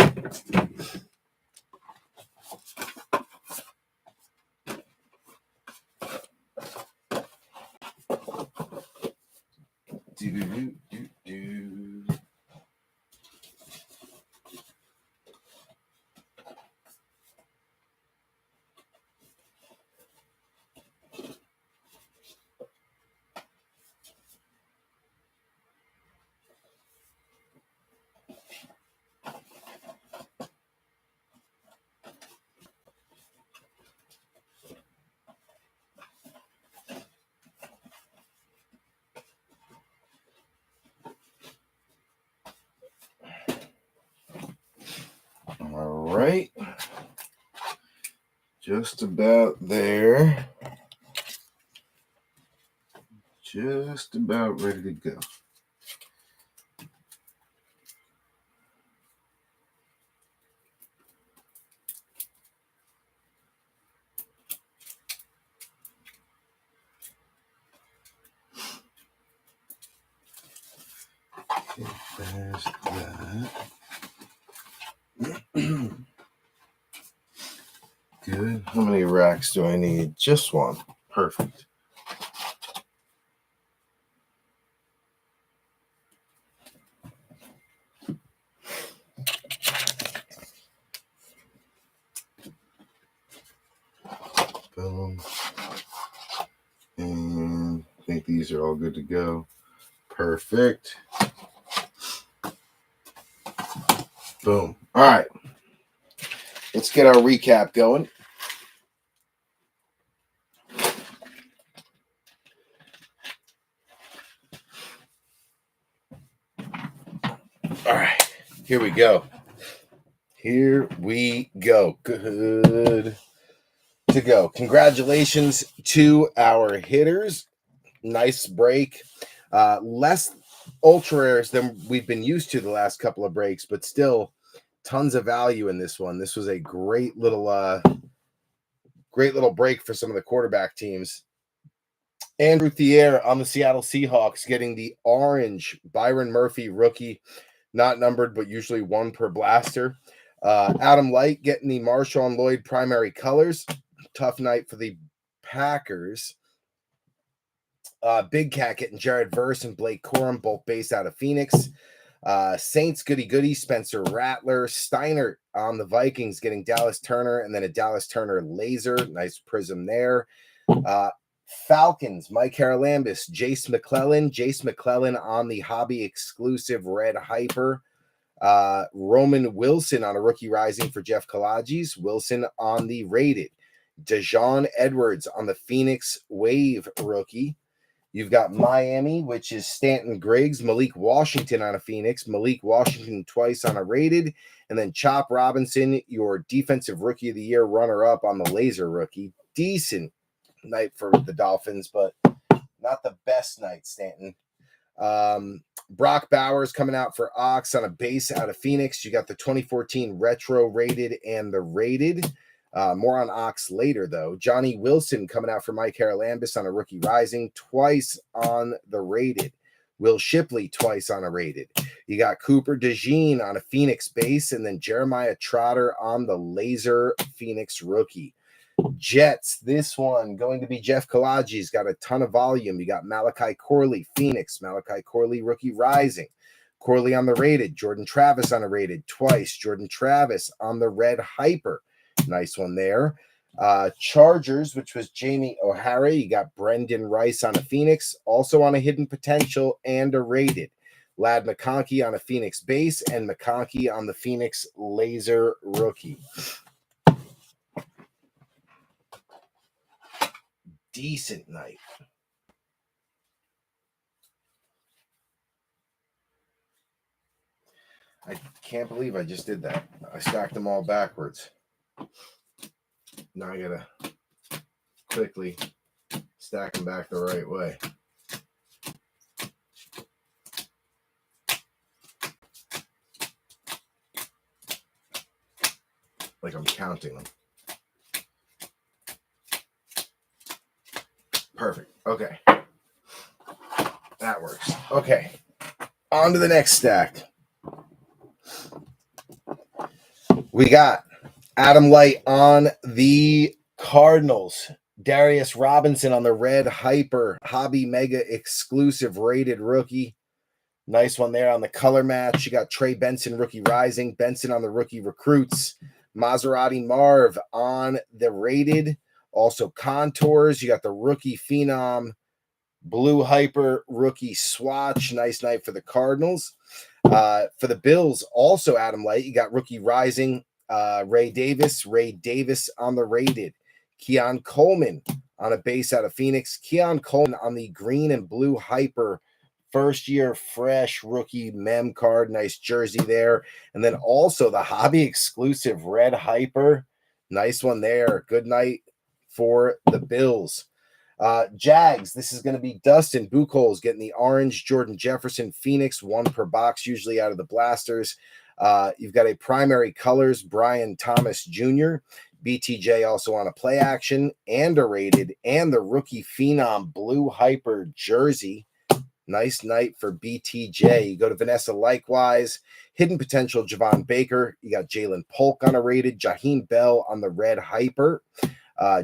Do. All right. Just about there. Just about ready to go. Okay, there's that. Good. How many racks do I need? Just one. Perfect. Boom. And I think these are all good to go. Perfect. Boom. All right. Let's get our recap going. All right. Here we go. Here we go. Good to go. Congratulations to our hitters. Nice break. Less ultra rares than we've been used to the last couple of breaks, but still tons of value in this one. This was a great little break for some of the quarterback teams. Andrew Thier on the Seattle Seahawks getting the orange Byron Murphy rookie, not numbered, but usually one per blaster. Adam Light getting the Marshawn Lloyd primary colors. Tough night for the Packers. Big Cat getting Jared Verse and Blake Corum, both based out of Phoenix. Saints goody Spencer Rattler. Steiner on the Vikings getting Dallas Turner and then a Dallas Turner laser. Nice prism there. Falcons, Mike Haralambis, Jace McClellan on the hobby exclusive red hyper. Roman Wilson on a rookie rising for Jeff Kalajis. Wilson on the rated. Dejon Edwards on the Phoenix Wave rookie. You've got Miami, which is Stanton Griggs, Malik Washington on a Phoenix, Malik Washington twice on a rated, and then Chop Robinson, your defensive rookie of the year runner-up on the laser rookie. Decent night for the Dolphins, but not the best night, Stanton. Brock Bowers coming out for Ox on a base out of Phoenix. You got the 2014 retro rated and the rated. More on Ox later, though. Johnny Wilson coming out for Mike Haralambis on a rookie rising, twice on the rated. Will Shipley twice on a rated. You got Cooper DeJean on a Phoenix base, and then Jeremiah Trotter on the laser Phoenix rookie. Jets, this one going to be Jeff Kalajis, got a ton of volume. You got Malachi Corley, Phoenix, Malachi Corley, rookie rising. Corley on the rated, Jordan Travis on a rated twice, Jordan Travis on the red hyper. Nice one there. Chargers, which was Jamie O'Hara. You got Brendan Rice on a Phoenix, also on a hidden potential and a rated. Lad McConkey on a Phoenix base, and McConkey on the Phoenix Laser rookie. Decent night. I can't believe I just did that. I stacked them all backwards. Now I gotta quickly stack them back the right way. Like I'm counting them. Perfect. Okay. That works. Okay. On to the next stack. We got Adam Light on the Cardinals. Darius Robinson on the Red Hyper Hobby Mega exclusive rated rookie. Nice one there on the color match. You got Trey Benson, rookie rising. Benson on the rookie recruits. Maserati Marv on the rated. Also contours. You got the rookie phenom Blue Hyper rookie swatch. Nice night for the Cardinals. For the Bills, also Adam Light. You got rookie rising. Ray Davis on the rated. Keon Coleman on a base out of Phoenix. Keon Coleman on the green and blue Hyper first year fresh rookie mem card. Nice jersey there. And then also the hobby exclusive Red Hyper. Nice one there. Good night for the Bills. Jags, this is going to be Dustin Buchholz getting the orange Jordan Jefferson Phoenix, 1 per box, usually out of the blasters. You've got a primary colors Brian Thomas Jr., BTJ also on a play action and a rated, and the rookie phenom Blue Hyper jersey. Nice night for BTJ. You go to Vanessa likewise. Hidden potential Javon Baker. You got Jalen Polk on a rated. Jaheim Bell on the Red Hyper.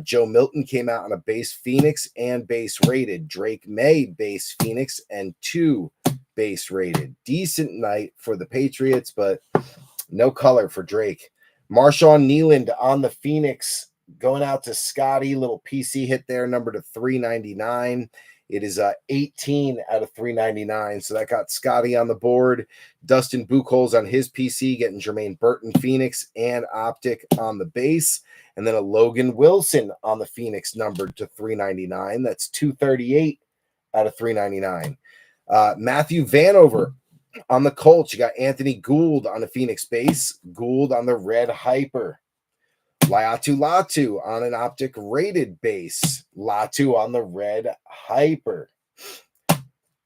Joe Milton came out on a base Phoenix and base rated. Drake May base Phoenix and 2 base rated. Decent night for the Patriots, but no color for Drake. Marshawn Nealand on the Phoenix going out to Scotty. Little PC hit there, number to 399. It is 18 out of 399. So that got Scotty on the board. Dustin Buchholz on his PC, getting Jermaine Burton Phoenix and Optic on the base. And then a Logan Wilson on the Phoenix, numbered to 399. That's 238 out of 399. Matthew Vanover on the Colts. You got Anthony Gould on the Phoenix base. Gould on the Red Hyper. Latu on an Optic rated base. Latu on the Red Hyper.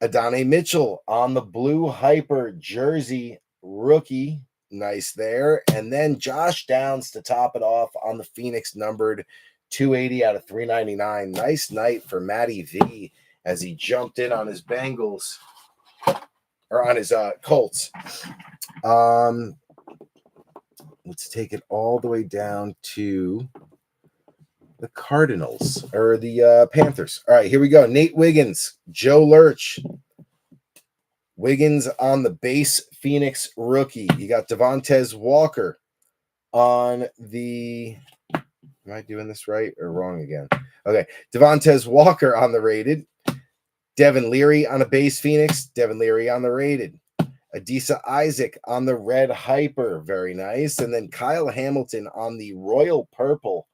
Adonai Mitchell on the Blue Hyper jersey rookie. Nice there. And then Josh Downs to top it off on the Phoenix, numbered 280 out of 399. Nice night for Matty V as he jumped in on his Bengals, or on his Colts. Let's take it all the way down to the Cardinals, or the Panthers. All right, here we go. Nate Wiggins, Joe Lurch. Wiggins on the base Phoenix rookie. You got Devontae Walker on the... Am I doing this right or wrong again? Okay, Devontae Walker on the rated. Devin Leary on a base Phoenix. Devin Leary on the rated. Adisa Isaac on the Red Hyper. Very nice. And then Kyle Hamilton on the Royal Purple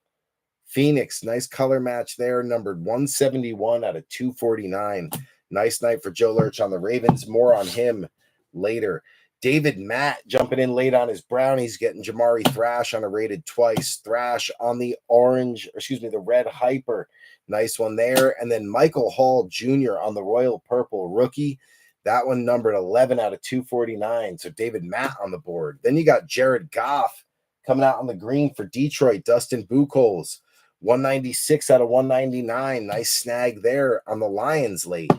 Phoenix. Nice color match there. Numbered 171 out of 249. Nice night for Joe Lurch on the Ravens. More on him later. David Matt jumping in late on his Brownies, getting Jamari Thrash on a rated twice. Thrash on the the Red Hyper. Nice one there. And then Michael Hall Jr. on the Royal Purple rookie. That one numbered 11 out of 249. So David Matt on the board. Then you got Jared Goff coming out on the green for Detroit. Dustin Buchholz. 196 out of 199. Nice snag there on the Lions late.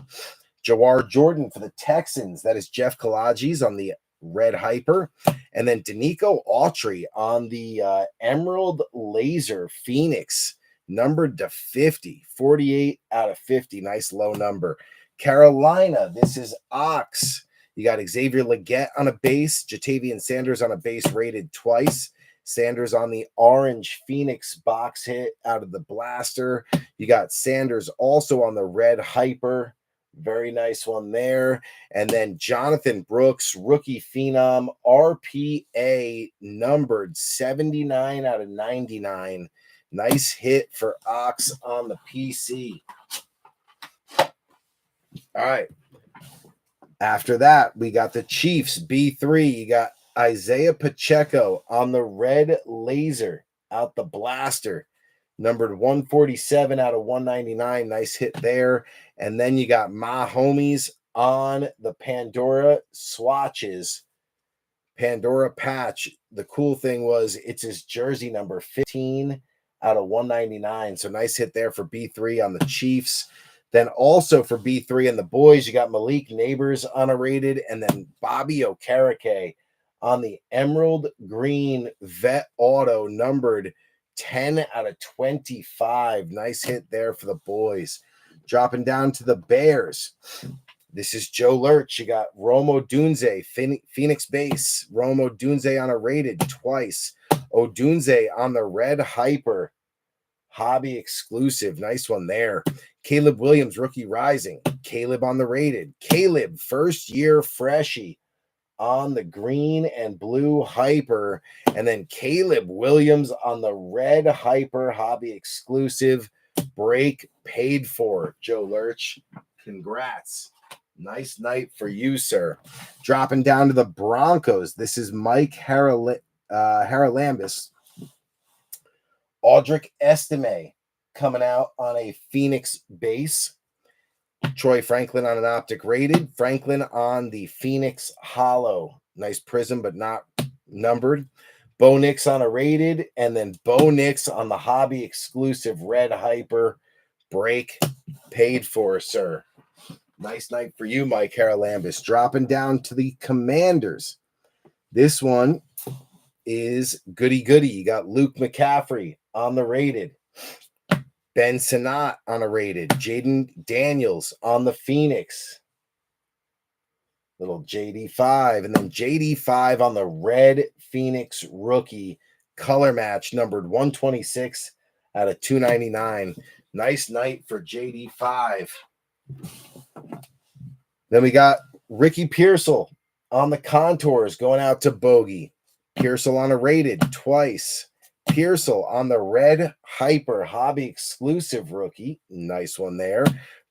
Jawar Jordan for the Texans. That is Jeff Kalaji's on the Red Hyper. And then Danico Autry on the Emerald Laser Phoenix, numbered to 50. 48 out of 50. Nice low number. Carolina, this is Ox. You got Xavier Legette on a base. Jatavian Sanders on a base, rated twice. Sanders on the orange Phoenix box hit out of the blaster. You got Sanders also on the Red Hyper Very nice one there. And then Jonathan Brooks, rookie phenom, RPA numbered 79 out of 99. Nice hit for Ox on the PC. All right. After that, we got the Chiefs B3. You got Isaiah Pacheco on the red laser out the blaster, numbered 147 out of 199. Nice hit there. And then you got my homies on the Pandora swatches, Pandora patch. The cool thing was it's his jersey number 15 out of 199. So nice hit there for B3 on the Chiefs. Then also for B3 and the boys, you got Malik Neighbors unrated, and then Bobby Okereke on the emerald green vet auto numbered 10 out of 25. Nice hit there for the boys. Dropping down to the Bears. This is Joe Lurch. You got Rome Odunze, Phoenix base. Rome Odunze on a rated twice. Odunze on the red hyper. Hobby exclusive. Nice one there. Caleb Williams, rookie rising. Caleb on the rated. Caleb, first year freshie on the green and blue hyper. And then Caleb Williams on the red hyper. Hobby exclusive. Break paid for. Joe Lurch, congrats. Nice night for you, sir. Dropping down to the Broncos. This is Mike Haralambis. Aldrich Estime coming out on a Phoenix base. Troy Franklin on an Optic rated. Franklin on the Phoenix Hollow. Nice prism, but not numbered. Bo Nix on a rated. And then Bo Nix on the hobby exclusive red hyper. Break paid for, sir. Nice night for you, Mike Haralambis. Dropping down to the Commanders. This one is goody goody. You got Luke McCaffrey on the rated. Ben Sinnott on a rated. Jaden Daniels on the Phoenix. Little JD5. And then JD5 on the red Phoenix rookie color match, numbered 126 out of 299. Nice night for JD5. Then we got Ricky Pearsall on the contours going out to Bogey. Pearsall on a rated twice. Pearsall on the red hyper hobby exclusive rookie. Nice one there.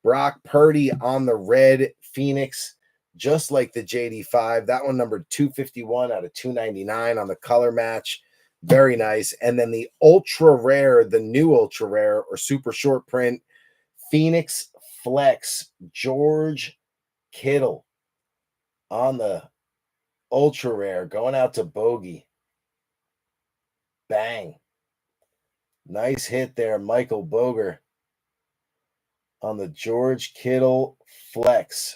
Brock Purdy on the red Phoenix, just like the JD5. That one numbered 251 out of 299 on the color match. Very nice. And then the ultra rare, the new ultra rare or super short print Phoenix Flex George Kittle on the ultra rare going out to Bogey. Bang. Nice hit there, Michael Boger on the George Kittle Flex.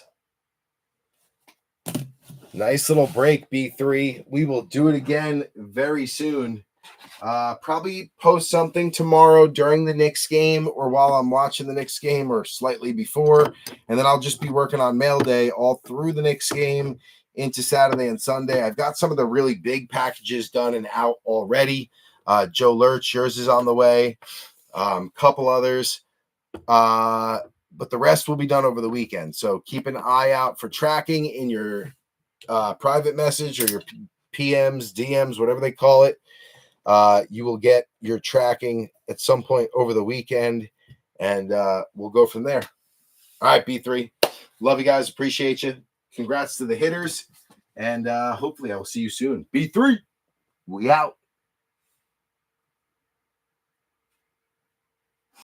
Nice little break, B3. We will do it again very soon. Probably post something tomorrow during the Knicks game or while I'm watching the Knicks game or slightly before. And then I'll just be working on mail day all through the Knicks game into Saturday and Sunday. I've got some of the really big packages done and out already. Joe Lurch, yours is on the way. Couple others. But the rest will be done over the weekend. So keep an eye out for tracking in your private message or your PMs, DMs, whatever they call it. You will get your tracking at some point over the weekend, and we'll go from there. All right, B3. Love you guys. Appreciate you. Congrats to the hitters, and hopefully I will see you soon. B3, we out.